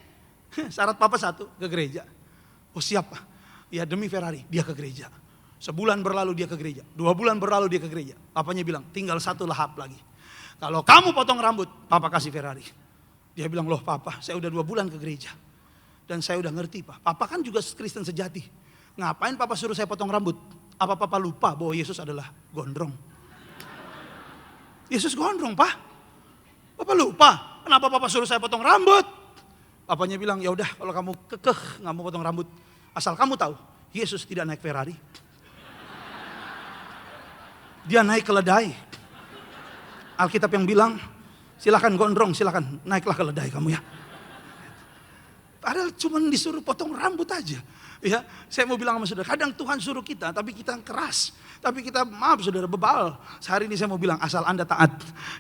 Syarat Papa satu, ke gereja. Oh siap Pak. Ya demi Ferrari, dia ke gereja. Sebulan berlalu dia ke gereja. 2 bulan berlalu dia ke gereja. Papanya bilang, tinggal 1 lahap lagi. Kalau kamu potong rambut, Papa kasih Ferrari. Dia bilang, loh Papa, saya udah 2 bulan ke gereja. Dan saya udah ngerti Pak. Papa kan juga Kristen sejati. Ngapain Papa suruh saya potong rambut? Apa Papa lupa bahwa Yesus adalah gondrong? Yesus gondrong Pak. Papa lupa. Kenapa Papa suruh saya potong rambut? Papanya bilang, ya udah kalau kamu kekeh nggak mau potong rambut. Asal kamu tahu, Yesus tidak naik Ferrari. Dia naik keledai. Alkitab yang bilang, silakan gondrong, silakan naiklah keledai kamu ya. Padahal cuma disuruh potong rambut aja. Ya, saya mau bilang sama saudara, kadang Tuhan suruh kita, tapi kita keras. Tapi kita, maaf saudara, bebal. Sehari ini saya mau bilang, asal Anda taat.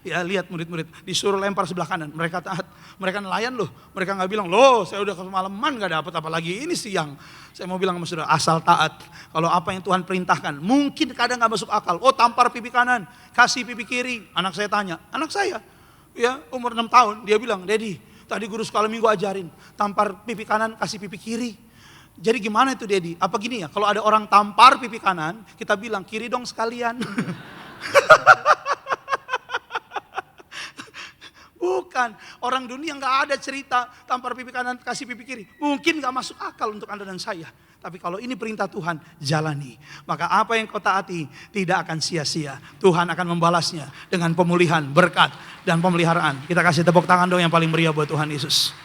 Ya, lihat murid-murid, disuruh lempar sebelah kanan, mereka taat. Mereka nelayan loh, mereka gak bilang, loh saya udah kemalaman gak dapat apalagi ini siang. Saya mau bilang sama saudara, asal taat. Kalau apa yang Tuhan perintahkan, mungkin kadang gak masuk akal. Oh tampar pipi kanan, kasih pipi kiri. Anak saya tanya, anak saya, ya umur 6 tahun, dia bilang, Daddy, tadi guru sekolah minggu ajarin, tampar pipi kanan, kasih pipi kiri. Jadi gimana itu Dedi? Apa gini ya, kalau ada orang tampar pipi kanan, kita bilang kiri dong sekalian. Bukan, orang dunia nggak ada cerita tampar pipi kanan, kasih pipi kiri. Mungkin nggak masuk akal untuk Anda dan saya. Tapi kalau ini perintah Tuhan, jalani. Maka apa yang kau taati tidak akan sia-sia. Tuhan akan membalasnya dengan pemulihan, berkat, dan pemeliharaan. Kita kasih tepuk tangan dong yang paling meriah buat Tuhan Yesus.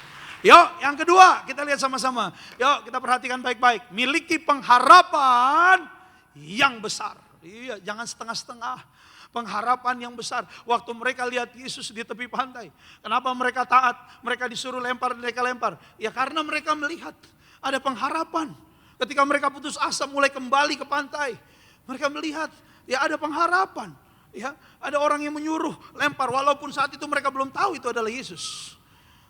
Yuk, yang kedua kita lihat sama-sama. Yuk, kita perhatikan baik-baik. Miliki pengharapan yang besar. Iya, jangan setengah-setengah. Pengharapan yang besar. Waktu mereka lihat Yesus di tepi pantai. Kenapa mereka taat? Mereka disuruh lempar, mereka lempar. Ya karena mereka melihat ada pengharapan. Ketika mereka putus asa mulai kembali ke pantai. Mereka melihat ya ada pengharapan. Ya, ada orang yang menyuruh lempar. Walaupun saat itu mereka belum tahu itu adalah Yesus.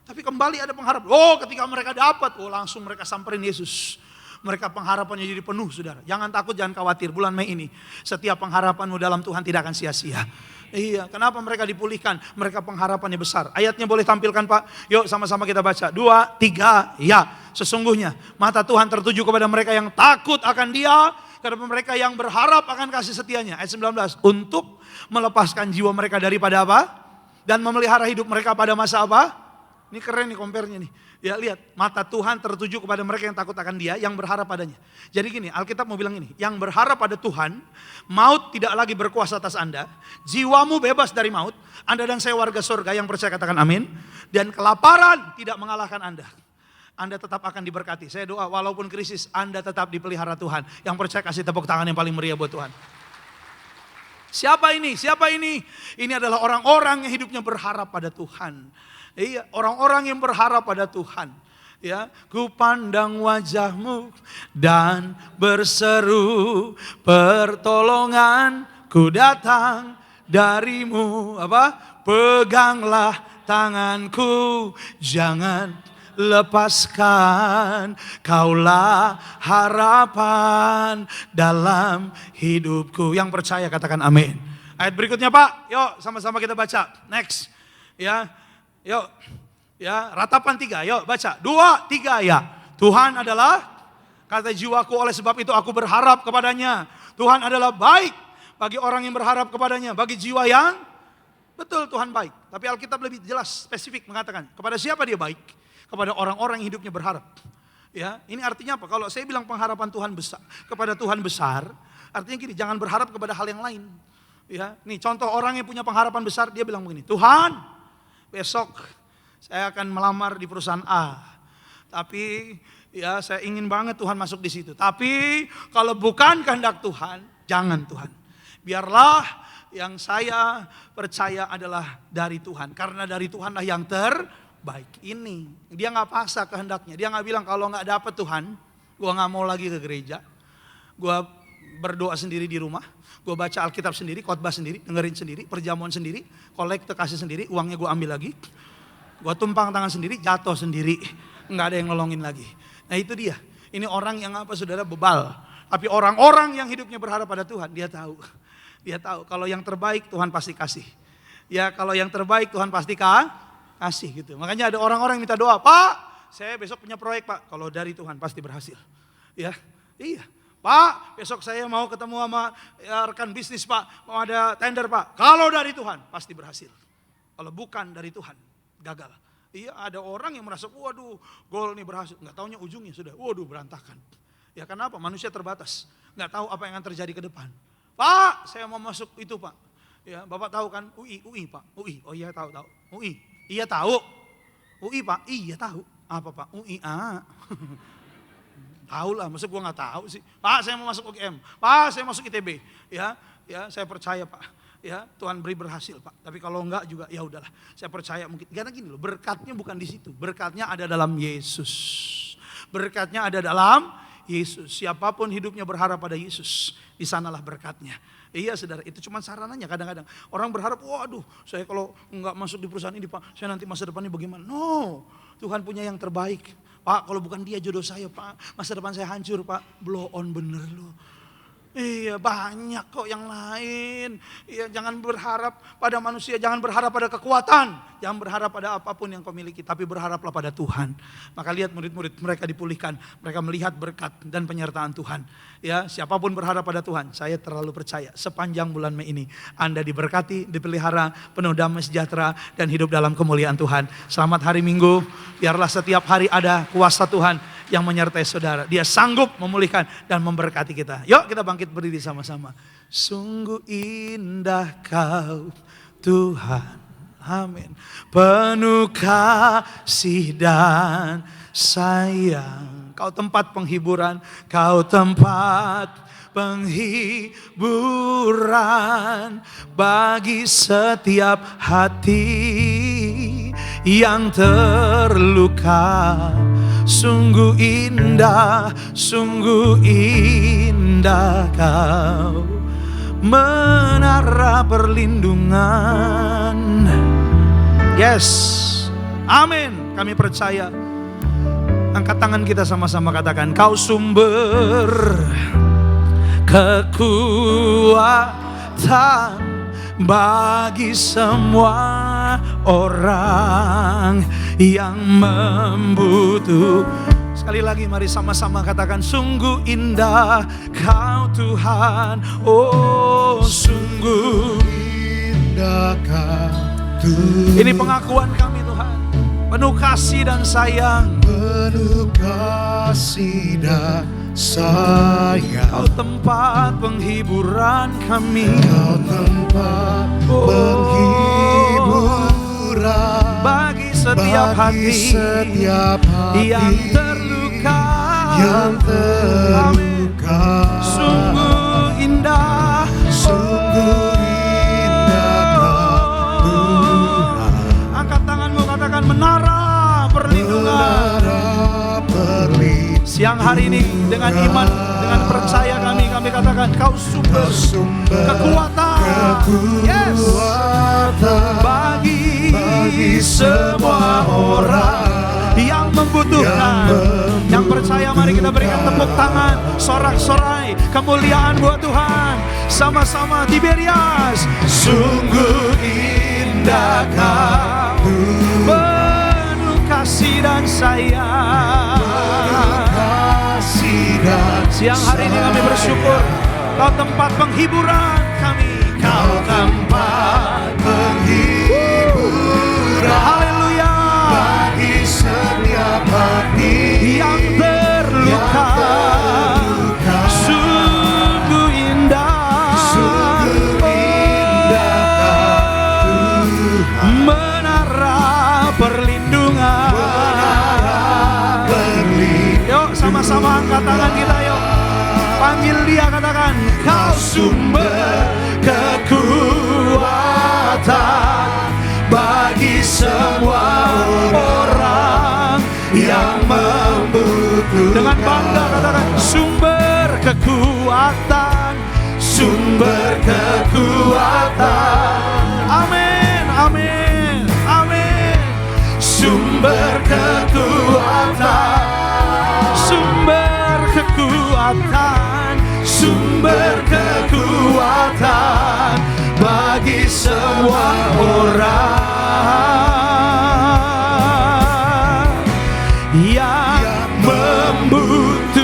Tapi kembali ada pengharapan. Oh ketika mereka dapat, oh langsung mereka samperin Yesus. Mereka pengharapannya jadi penuh saudara. Jangan takut, jangan khawatir. Bulan Mei ini, setiap pengharapanmu dalam Tuhan tidak akan sia-sia. Iya, kenapa mereka dipulihkan? Mereka pengharapannya besar. Ayatnya boleh tampilkan Pak? Yuk sama-sama kita baca. 2, 3, ya. Sesungguhnya mata Tuhan tertuju kepada mereka yang takut akan Dia. Kepada mereka yang berharap akan kasih setianya. Ayat 19. Untuk melepaskan jiwa mereka daripada apa? Dan memelihara hidup mereka pada masa apa? Ini keren nih compare-nya nih. Ya lihat, mata Tuhan tertuju kepada mereka yang takut akan Dia, yang berharap padanya. Jadi gini, Alkitab mau bilang ini, yang berharap pada Tuhan, maut tidak lagi berkuasa atas Anda, jiwamu bebas dari maut, Anda dan saya warga surga yang percaya katakan amin, dan kelaparan tidak mengalahkan Anda. Anda tetap akan diberkati. Saya doa walaupun krisis, Anda tetap dipelihara Tuhan. Yang percaya kasih tepuk tangan yang paling meriah buat Tuhan. Siapa ini? Siapa ini? Ini adalah orang-orang yang hidupnya berharap pada Tuhan. Iya, orang-orang yang berharap pada Tuhan. Ya, ku pandang wajahmu dan berseru, pertolongan ku datang darimu. Apa? Peganglah tanganku, jangan lepaskan, kaulah harapan dalam hidupku. Yang percaya katakan amin. Ayat berikutnya Pak, yuk sama-sama kita baca. Next, ya. Yuk, ya ratapan 3, yuk baca. 2, 3 ya. Tuhan adalah, kata jiwaku, oleh sebab itu aku berharap kepadanya. Tuhan adalah baik bagi orang yang berharap kepadanya. Bagi jiwa yang, betul Tuhan baik. Tapi Alkitab lebih jelas, spesifik mengatakan, kepada siapa Dia baik? Kepada orang-orang yang hidupnya berharap. Ya, ini artinya apa? Kalau saya bilang pengharapan Tuhan besar, kepada Tuhan besar, artinya gini, jangan berharap kepada hal yang lain. Ya, nih contoh orang yang punya pengharapan besar, dia bilang begini, Tuhan, besok saya akan melamar di perusahaan A. Tapi ya saya ingin banget Tuhan masuk di situ. Tapi kalau bukan kehendak Tuhan, jangan Tuhan. Biarlah yang saya percaya adalah dari Tuhan. Karena dari Tuhanlah yang terbaik. Ini dia gak paksa kehendaknya. Dia gak bilang kalau gak dapet Tuhan, gua gak mau lagi ke gereja. Gua berdoa sendiri di rumah, gue baca Alkitab sendiri, khotbah sendiri, dengerin sendiri, perjamuan sendiri, kolekte kasih sendiri, uangnya gue ambil lagi, gue tumpang tangan sendiri, jatuh sendiri, nggak ada yang nolongin lagi. Nah itu dia, ini orang yang apa saudara, bebal. Tapi orang-orang yang hidupnya berharap pada Tuhan, dia tahu kalau yang terbaik Tuhan pasti kasih. Ya kalau yang terbaik Tuhan pasti kasih gitu. Makanya ada orang-orang yang minta doa, Pak, saya besok punya proyek Pak, kalau dari Tuhan pasti berhasil. Ya, iya. Pak, besok saya mau ketemu sama rekan bisnis Pak, mau ada tender Pak. Kalau dari Tuhan pasti berhasil. Kalau bukan dari Tuhan, gagal. Iya, ada orang yang merasa, waduh, gol nih berhasil. Nggak taunya ujungnya sudah, waduh berantakan. Ya kenapa? Manusia terbatas, nggak tahu apa yang akan terjadi ke depan. Pak, saya mau masuk itu Pak. Ya, Bapak tahu kan? UI Pak, UI. Oh iya tahu. UI, iya tahu. UI Pak, iya tahu. Apa Pak? UI Tahu lah, masa gue nggak tahu sih. Pak, saya mau masuk UGM. Pak, saya masuk ITB. Ya, saya percaya Pak. Ya, Tuhan beri berhasil Pak. Tapi kalau enggak juga ya udahlah. Saya percaya mungkin. Karena gini loh, berkatnya bukan di situ. Berkatnya ada dalam Yesus. Berkatnya ada dalam Yesus. Siapapun hidupnya berharap pada Yesus, di sanalah berkatnya. Iya saudara, itu cuma sarananya kadang-kadang. Orang berharap, waduh saya kalau enggak masuk di perusahaan ini Pak, saya nanti masa depannya bagaimana? No, Tuhan punya yang terbaik. Pak, kalau bukan dia jodoh saya Pak, masa depan saya hancur Pak. Blow on bener loh. Iya banyak kok yang lain. Iya, jangan berharap pada manusia, jangan berharap pada kekuatan, jangan berharap pada apapun yang kau miliki, tapi berharaplah pada Tuhan. Maka lihat murid-murid mereka dipulihkan, mereka melihat berkat dan penyertaan Tuhan. Ya, siapapun berharap pada Tuhan, saya terlalu percaya sepanjang bulan Mei ini Anda diberkati, dipelihara, penuh damai sejahtera dan hidup dalam kemuliaan Tuhan. Selamat hari Minggu, biarlah setiap hari ada kuasa Tuhan yang menyertai saudara. Dia sanggup memulihkan dan memberkati kita. Yuk kita bangkit berdiri sama-sama. Sungguh indah Kau Tuhan. Amin. Penuh kasih dan sayang. Kau tempat penghiburan. Kau tempat penghiburan bagi setiap hati yang terluka. Sungguh indah Kau, menara perlindungan. Yes, amin. Kami percaya. Angkat tangan kita sama-sama katakan, Kau sumber kekuatan bagi semua orang yang membutuhkan. Sekali lagi mari sama-sama katakan, sungguh indah Kau Tuhan. Oh sungguh indah Kau Tuhan. Ini pengakuan kami Tuhan, penuh kasih dan sayang. Penuh kasih dan sayang. Kau tempat penghiburan kami. Kau tempat penghiburan bagi setiap hati yang terluka. Sungguh indah Kau Tuhan. Angkat tanganmu katakan, menara perlindungan. Siang hari ini dengan iman, dengan percaya kami katakan, Kau sumber kekuatan. Yes. Bagi semua orang yang membutuhkan. Yang percaya mari kita berikan tepuk tangan, sorak-sorai kemuliaan buat Tuhan. Sama-sama Tiberias. Sungguh indah Kau, penuh kasih dan sayang. Siang hari ini kami bersyukur, Kau tempat penghiburan kami. Kau tempat penghiburan. Haleluya. Bagi setiap hati yang terluka. Sungguh indah Kau, menara perlindungan. Yuk sama-sama angkat tangan kita yuk. Panggil dia, katakan, Kau sumber kekuatan bagi semua orang yang membutuhkan. Dengan bangga katakan, sumber kekuatan, sumber kekuatan. Amin, amin, amin. Sumber kekuatan, sumber kekuatan, sumber kekuatan bagi semua orang yang membutuhkan.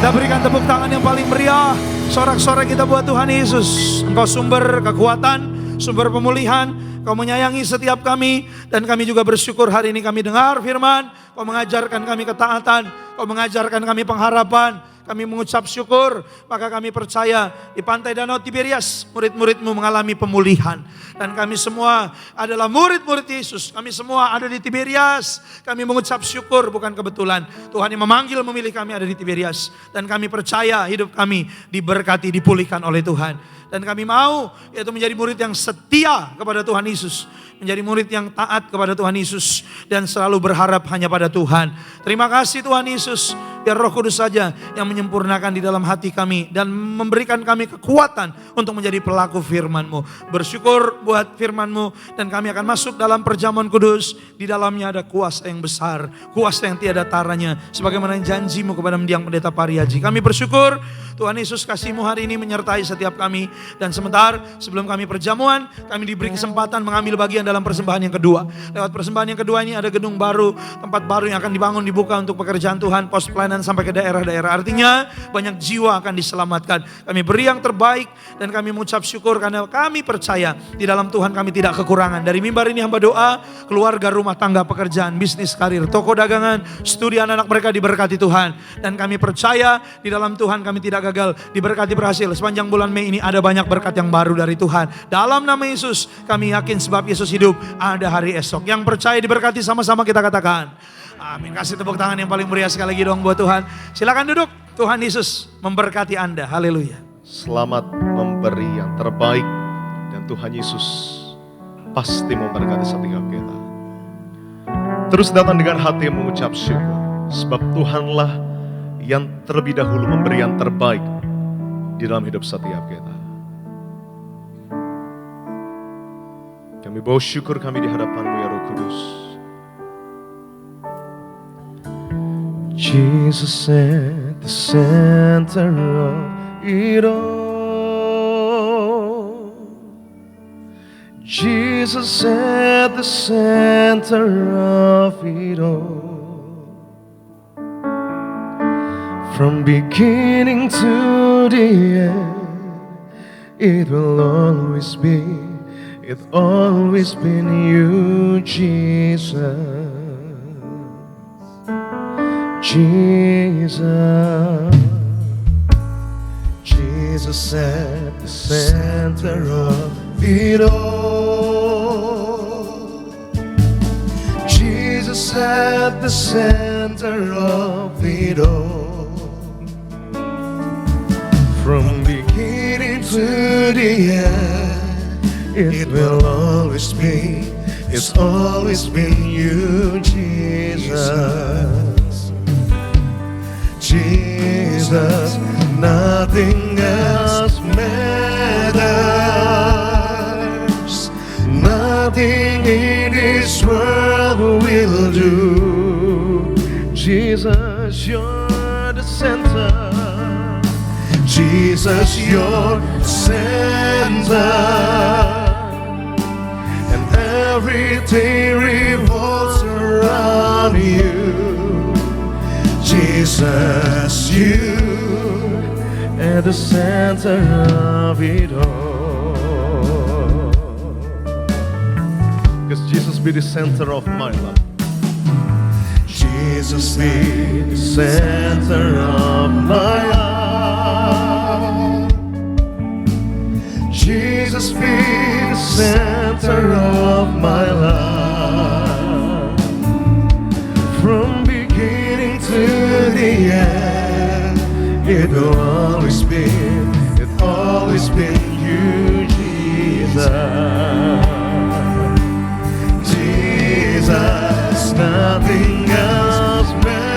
Kita berikan tepuk tangan yang paling meriah, sorak-sorai kita buat Tuhan Yesus. Engkau sumber kekuatan, sumber pemulihan. Kau menyayangi setiap kami, dan kami juga bersyukur hari ini kami dengar firman. Kau mengajarkan kami ketaatan, Kau mengajarkan kami pengharapan. Kami mengucap syukur, maka kami percaya di pantai Danau Tiberias murid-murid-Mu mengalami pemulihan. Dan kami semua adalah murid-murid Yesus. Kami semua ada di Tiberias. Kami mengucap syukur, bukan kebetulan. Tuhan yang memanggil, memilih kami ada di Tiberias. Dan kami percaya hidup kami diberkati, dipulihkan oleh Tuhan. Dan kami mau yaitu menjadi murid yang setia kepada Tuhan Yesus. Menjadi murid yang taat kepada Tuhan Yesus. Dan selalu berharap hanya pada Tuhan. Terima kasih Tuhan Yesus. Biar Roh Kudus saja yang menyempurnakan di dalam hati kami. Dan memberikan kami kekuatan untuk menjadi pelaku firman-Mu. Bersyukur buat firman-Mu. Dan kami akan masuk dalam perjamuan kudus. Di dalamnya ada kuasa yang besar. Kuasa yang tiada taranya. Sebagaimana janji-Mu kepada mendiang pendeta Pariaji. Kami bersyukur Tuhan Yesus kasih-Mu hari ini menyertai setiap kami. Dan sebentar sebelum kami perjamuan, kami diberi kesempatan mengambil bagian dalam persembahan yang kedua. Lewat persembahan yang kedua ini ada gedung baru, tempat baru yang akan dibangun, dibuka untuk pekerjaan Tuhan, pos pelayanan sampai ke daerah-daerah. Artinya banyak jiwa akan diselamatkan. Kami beri yang terbaik dan kami mengucap syukur karena kami percaya di dalam Tuhan kami tidak kekurangan. Dari mimbar ini hamba doa, keluarga, rumah tangga, pekerjaan, bisnis, karir, toko dagangan, studi anak-anak mereka diberkati Tuhan. Dan kami percaya di dalam Tuhan kami tidak gagal, diberkati berhasil. Sepanjang bulan Mei ini ada banyak berkat yang baru dari Tuhan. Dalam nama Yesus kami yakin sebab Yesus hidup ada hari esok. Yang percaya diberkati sama-sama kita katakan amin. Kasih tepuk tangan yang paling meriah sekali lagi dong buat Tuhan. Silakan duduk. Tuhan Yesus memberkati Anda. Haleluya. Selamat memberi yang terbaik dan Tuhan Yesus pasti memberkati setiap kita. Terus datang dengan hati yang mengucap syukur sebab Tuhanlah yang terlebih dahulu memberi yang terbaik di dalam hidup setiap kita. Kami bawa syukur kami di hadapan-Mu ya Roh Kudus. Jesus at the center of it all. Jesus at the center of it all. From beginning to the end, it will always be. It's always been you, Jesus. Jesus. Jesus at the center of it all. Jesus at the center of it all. From beginning to the end, it will always be, it's always been you, Jesus. Jesus, nothing else matters. Nothing in this world will do. Jesus, you're the center. Jesus, you're the center. Everything revolves around you. Jesus, you at the center of it all. Because Jesus be the center of my life. Jesus be the center of my life. Jesus be the center of my life. From beginning to the end, it will always be, it's always been you, Jesus. Jesus, nothing else matters.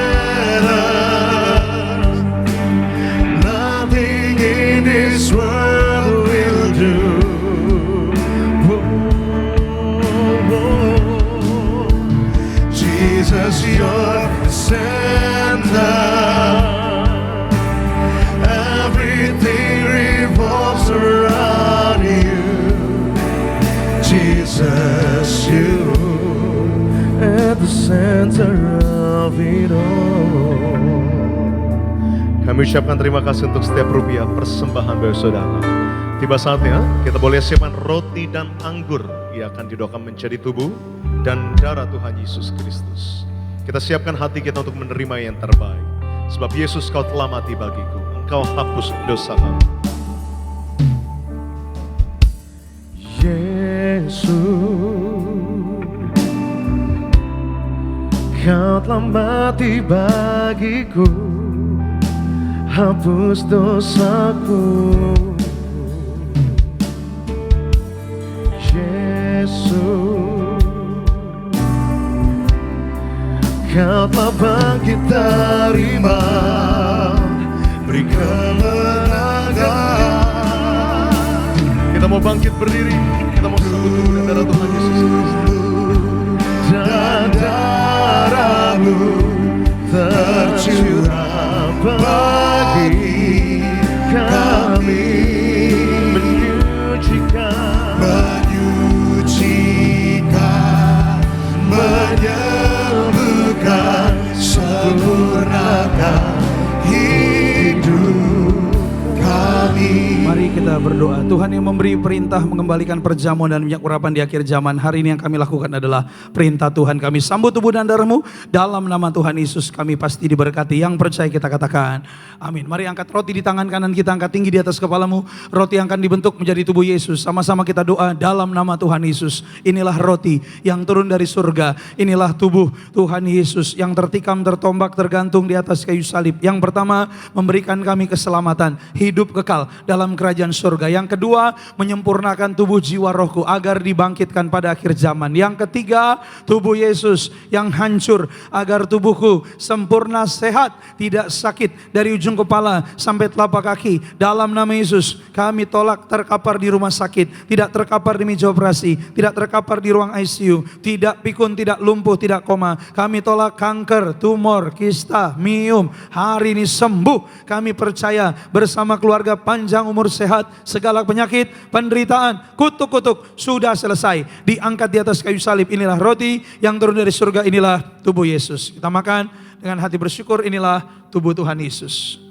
water of it all. Kami ucapkan terima kasih untuk setiap rupiah persembahan dari saudara. Tiba saatnya kita boleh siapkan roti dan anggur. Ia akan didoakan menjadi tubuh dan darah Tuhan Yesus Kristus. Kita siapkan hati kita untuk menerima yang terbaik. Sebab Yesus, kau telah mati bagiku. Engkau hapus dosa kami. Yesus, kau telah mati bagiku, hapus dosaku. Yesus, kau telah bangkit dari maut, beri kemenangan. Kita mau bangkit berdiri, kita mau sambut tubuh dan darah Tuhan Yesus Kristus. Dan darah-Mu tercurah bagi kami, menyucikan, menyembuhkan, sempurnakan hidup kami. Mari kita berdoa. Tuhan yang memberi perintah mengembalikan perjamuan dan minyak urapan di akhir zaman, hari ini yang kami lakukan adalah perintah Tuhan. Kami sambut tubuh dan darah-Mu dalam nama Tuhan Yesus. Kami pasti diberkati. Yang percaya kita katakan amin. Mari angkat roti di tangan kanan kita, angkat tinggi di atas kepalamu. Roti yang akan dibentuk menjadi tubuh Yesus. Sama-sama kita doa dalam nama Tuhan Yesus. Inilah roti yang turun dari surga. Inilah tubuh Tuhan Yesus yang tertikam, tertombak, tergantung di atas kayu salib. Yang pertama, memberikan kami keselamatan, hidup kekal dalam kerajaan surga. Yang kedua, menyempurnakan tubuh jiwa rohku agar dibangkitkan pada akhir zaman. Yang ketiga, tubuh Yesus yang hancur agar tubuhku sempurna, sehat, tidak sakit dari ujung kepala sampai telapak kaki. Dalam nama Yesus, kami tolak terkapar di rumah sakit, tidak terkapar di meja operasi, tidak terkapar di ruang ICU, tidak pikun, tidak lumpuh, tidak koma. Kami tolak kanker, tumor, kista, miom. Hari ini sembuh. Kami percaya bersama keluarga panjang umur, sehat, segala penyakit, penderitaan, kutuk-kutuk sudah selesai. Diangkat di atas kayu salib. Inilah roti yang turun dari surga, inilah tubuh Yesus. Kita makan dengan hati bersyukur. Inilah tubuh Tuhan Yesus.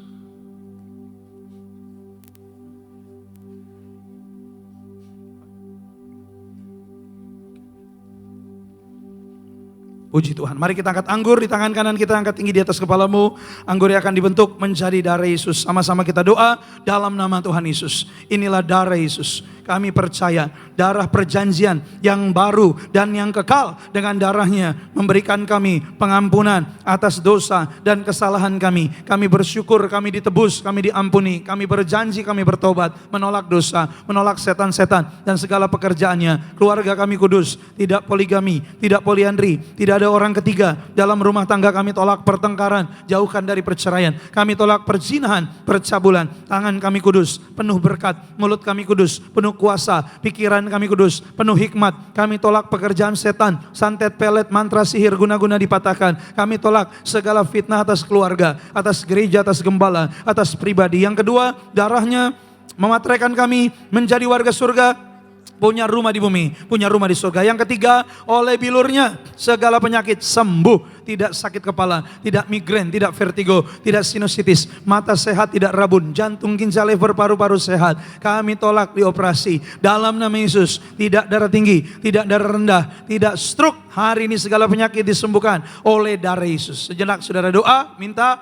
Puji Tuhan. Mari kita angkat anggur di tangan kanan kita, angkat tinggi di atas kepalamu. Anggur yang akan dibentuk menjadi darah Yesus. Sama-sama kita doa dalam nama Tuhan Yesus. Inilah darah Yesus. Kami percaya darah perjanjian yang baru dan yang kekal, dengan darahnya memberikan kami pengampunan atas dosa dan kesalahan kami. Kami bersyukur, kami ditebus, kami diampuni. Kami berjanji, kami bertobat, menolak dosa, menolak setan-setan dan segala pekerjaannya. Keluarga kami kudus, tidak poligami, tidak poliandri, tidak ada orang ketiga. Dalam rumah tangga kami tolak pertengkaran, jauhkan dari perceraian. Kami tolak perzinahan, percabulan. Tangan kami kudus, penuh berkat. Mulut kami kudus, penuh kuasa. Pikiran kami kudus, penuh hikmat. Kami tolak pekerjaan setan, santet, pelet, mantra, sihir, guna-guna dipatahkan. Kami tolak segala fitnah atas keluarga, atas gereja, atas gembala, atas pribadi. Yang kedua, darahnya memateraikan kami menjadi warga surga, punya rumah di bumi, punya rumah di surga. Yang ketiga, oleh bilurnya segala penyakit sembuh. Tidak sakit kepala, tidak migrain, tidak vertigo, tidak sinusitis, mata sehat, tidak rabun, jantung, ginjal, lever, paru-paru sehat. Kami tolak dioperasi dalam nama Yesus. Tidak darah tinggi, tidak darah rendah, tidak stroke. Hari ini segala penyakit disembuhkan oleh darah Yesus. Sejenak saudara doa, minta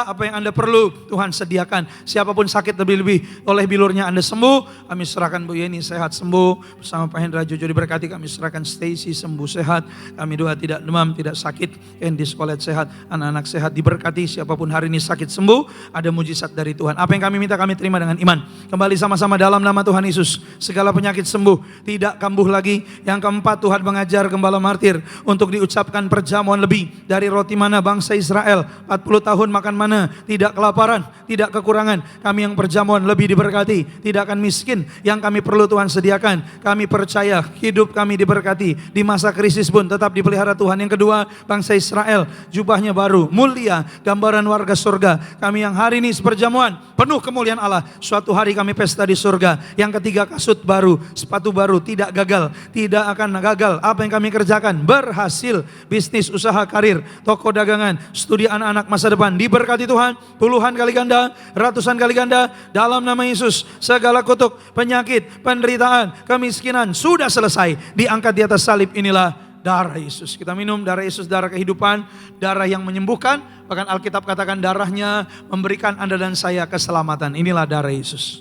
apa yang Anda perlu, Tuhan sediakan. Siapapun sakit lebih-lebih oleh bilurnya Anda sembuh. Kami serahkan Bu Yeni sehat sembuh. Bersama Pak Hendra Jojo diberkati. Kami serahkan Stacy sembuh sehat. Kami doa tidak demam, tidak sakit. Candy Scolet sehat, anak-anak sehat diberkati. Siapapun hari ini sakit sembuh. Ada mujizat dari Tuhan. Apa yang kami minta kami terima dengan iman. Kembali sama-sama dalam nama Tuhan Yesus. Segala penyakit sembuh, tidak kambuh lagi. Yang keempat, Tuhan mengajar gembala martir untuk diucapkan perjamuan lebih dari roti mana bangsa Israel 40 tahun makan mana, tidak kelaparan, tidak kekurangan. Kami yang perjamuan lebih diberkati, tidak akan miskin. Yang kami perlu Tuhan sediakan. Kami percaya hidup kami diberkati. Di masa krisis pun tetap dipelihara Tuhan. Yang kedua, bangsa Israel jubahnya baru, mulia, gambaran warga surga. Kami yang hari ini seperjamuan penuh kemuliaan Allah. Suatu hari kami pesta di surga. Yang ketiga, kasut baru, sepatu baru, tidak gagal, tidak akan gagal. Apa yang kami kerjakan berhasil. Bisnis, usaha, karir, toko dagangan, studi anak-anak masa depan diberkati Tuhan puluhan kali ganda, ratusan kali ganda dalam nama Yesus. Segala kutuk, penyakit, penderitaan, kemiskinan sudah selesai, diangkat di atas salib. Inilah darah Yesus. Kita minum darah Yesus, darah kehidupan, darah yang menyembuhkan. Bahkan Alkitab katakan darahnya memberikan Anda dan saya keselamatan. Inilah darah Yesus.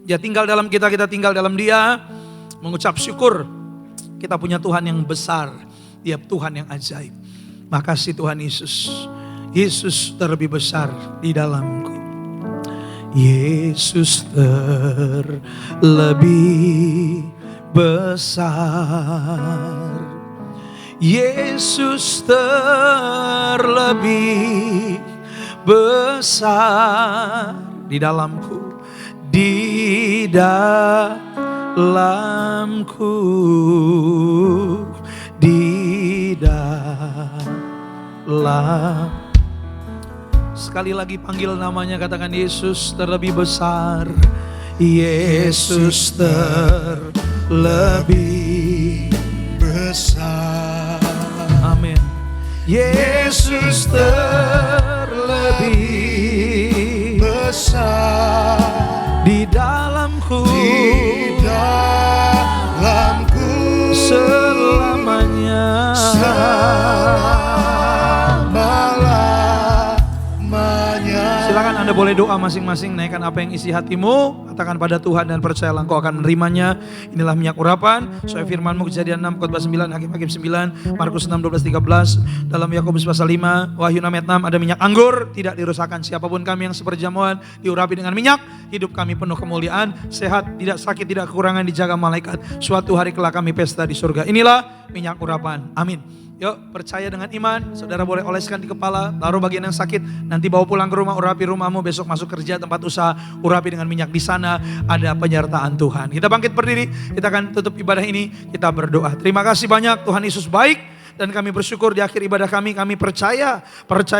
Dia tinggal dalam kita, kita tinggal dalam Dia. Mengucap syukur, kita punya Tuhan yang besar, Dia Tuhan yang ajaib. Makasih Tuhan Yesus. Yesus terlebih besar di dalamku. Yesus terlebih besar. Yesus terlebih besar di dalamku. Di dalamku, di dalam. Sekali lagi panggil namanya, katakan Yesus terlebih besar. Yesus terlebih besar. Amin. Yesus terlebih besar. Di dalamku, Di dalamku selamanya. Silakan Anda boleh doa masing-masing, naikkan apa yang isi hatimu, katakan pada Tuhan dan percayalah engkau akan menerimanya. Inilah minyak urapan, sesuai firman-Mu, Kejadian 6, Khotbah 9, Hakim-Hakim 9, Markus 6, 12, 13, dalam Yakobus pasal 5, Wahyu 6 ayat 6, ada minyak anggur, tidak dirusakkan. Siapapun kami yang seperjamuan, diurapi dengan minyak, hidup kami penuh kemuliaan, sehat, tidak sakit, tidak kekurangan, dijaga malaikat. Suatu hari kelak kami pesta di surga. Inilah minyak urapan. Amin. Yuk, percaya dengan iman, saudara boleh oleskan di kepala, taruh bagian yang sakit, nanti bawa pulang ke rumah, urapi rumahmu, besok masuk kerja, tempat usaha, urapi dengan minyak. Di sana ada penyertaan Tuhan. Kita bangkit berdiri, kita akan tutup ibadah ini, kita berdoa. Terima kasih banyak, Tuhan Yesus baik, dan kami bersyukur di akhir ibadah kami percaya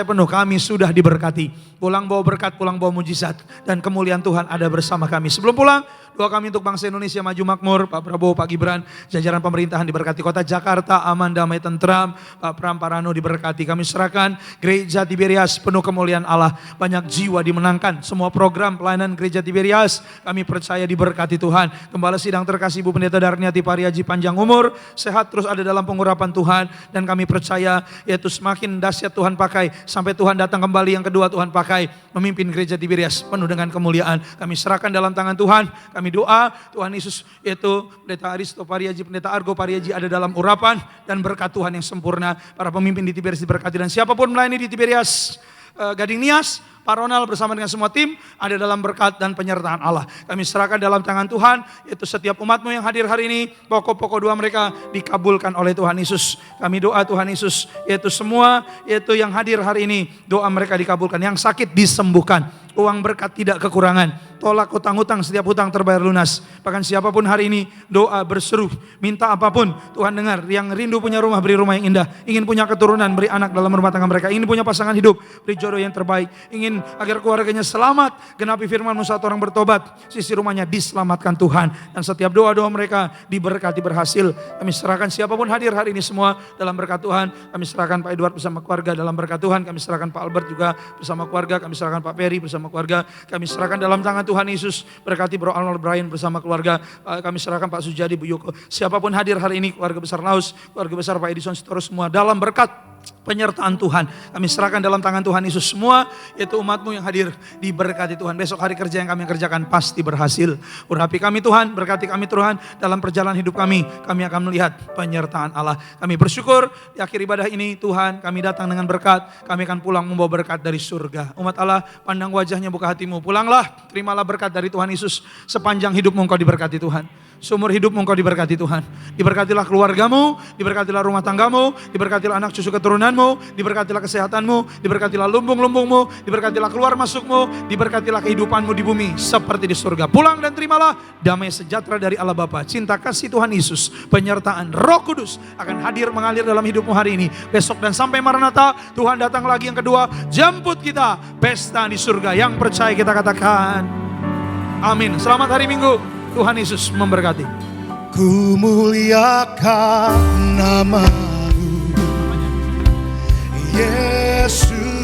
penuh kami sudah diberkati. Pulang bawa berkat, pulang bawa mujizat, dan kemuliaan Tuhan ada bersama kami. Sebelum pulang, doa kami untuk bangsa Indonesia maju makmur, Pak Prabowo, Pak Gibran, jajaran pemerintahan diberkati, kota Jakarta aman, damai, tentram, Pak Pram, Pak Rano diberkati. Kami serahkan gereja Tiberias penuh kemuliaan Allah, banyak jiwa dimenangkan, semua program pelayanan gereja Tiberias kami percaya diberkati Tuhan. Gembala sidang terkasih Ibu Pendeta Darniati Pariaji panjang umur, sehat terus ada dalam pengurapan Tuhan, dan kami percaya yaitu semakin dahsyat Tuhan pakai sampai Tuhan datang kembali yang kedua. Tuhan pakai memimpin gereja Tiberias penuh dengan kemuliaan. Kami serahkan dalam tangan Tuhan. Kami doa Tuhan Yesus yaitu Pendeta Aristo Pariaji, Pendeta Argo Pariaji ada dalam urapan dan berkat Tuhan yang sempurna. Para pemimpin di Tiberias diberkati, dan siapapun melayani di Tiberias Gading Nias, Pak Ronald bersama dengan semua tim ada dalam berkat dan penyertaan Allah. Kami serahkan dalam tangan Tuhan, yaitu setiap umat-Mu yang hadir hari ini, pokok-pokok doa mereka dikabulkan oleh Tuhan Yesus. Kami doa Tuhan Yesus, yaitu semua, yaitu yang hadir hari ini, doa mereka dikabulkan. Yang sakit disembuhkan, uang berkat tidak kekurangan, tolak hutang-hutang, setiap hutang terbayar lunas. Bahkan siapapun hari ini doa berseru, minta apapun Tuhan dengar. Yang rindu punya rumah, beri rumah yang indah. Ingin punya keturunan, beri anak dalam rumah tangga mereka. Ingin punya pasangan hidup, beri jodoh yang terbaik. Ingin agar keluarganya selamat, genapi firman-Mu, satu orang bertobat, sisi rumahnya diselamatkan Tuhan. Dan setiap doa-doa mereka diberkati berhasil. Kami serahkan siapapun hadir hari ini semua dalam berkat Tuhan. Kami serahkan Pak Edward bersama keluarga dalam berkat Tuhan. Kami serahkan Pak Albert juga bersama keluarga. Kami serahkan Pak Ferry bersama keluarga. Kami serahkan dalam tangan Tuhan Yesus. Berkati Bro Arnold Brian bersama keluarga. Kami serahkan Pak Sujadi, Bu Yoko. Siapapun hadir hari ini, keluarga besar Laus, keluarga besar Pak Edison Sitoro, semua dalam berkat penyertaan Tuhan. Kami serahkan dalam tangan Tuhan Yesus semua, yaitu umat-Mu yang hadir diberkati Tuhan. Besok hari kerja yang kami kerjakan pasti berhasil. Urapi kami Tuhan, berkati kami Tuhan dalam perjalanan hidup kami akan melihat penyertaan Allah. Kami bersyukur di akhir ibadah ini Tuhan, kami datang dengan berkat, kami akan pulang membawa berkat dari surga. Umat Allah, pandang wajahnya, buka hatimu, pulanglah, terimalah berkat dari Tuhan Yesus. Sepanjang hidupmu engkau diberkati Tuhan. Seumur hidupmu engkau diberkati Tuhan. Diberkatilah keluargamu, diberkatilah rumah tanggamu, diberkatilah anak cucu keturunan keturunanmu, diberkatilah kesehatanmu, diberkatilah lumbung-lumbungmu, diberkatilah keluar masukmu, diberkatilah kehidupanmu di bumi seperti di surga. Pulang dan terimalah damai sejahtera dari Allah Bapa, cinta kasih Tuhan Yesus, penyertaan Roh Kudus akan hadir mengalir dalam hidupmu hari ini, besok dan sampai Maranatha. Tuhan datang lagi yang kedua, jemput kita pesta di surga. Yang percaya kita katakan amin. Selamat hari Minggu, Tuhan Yesus memberkati. Ku muliakan nama-Mu, Yesus.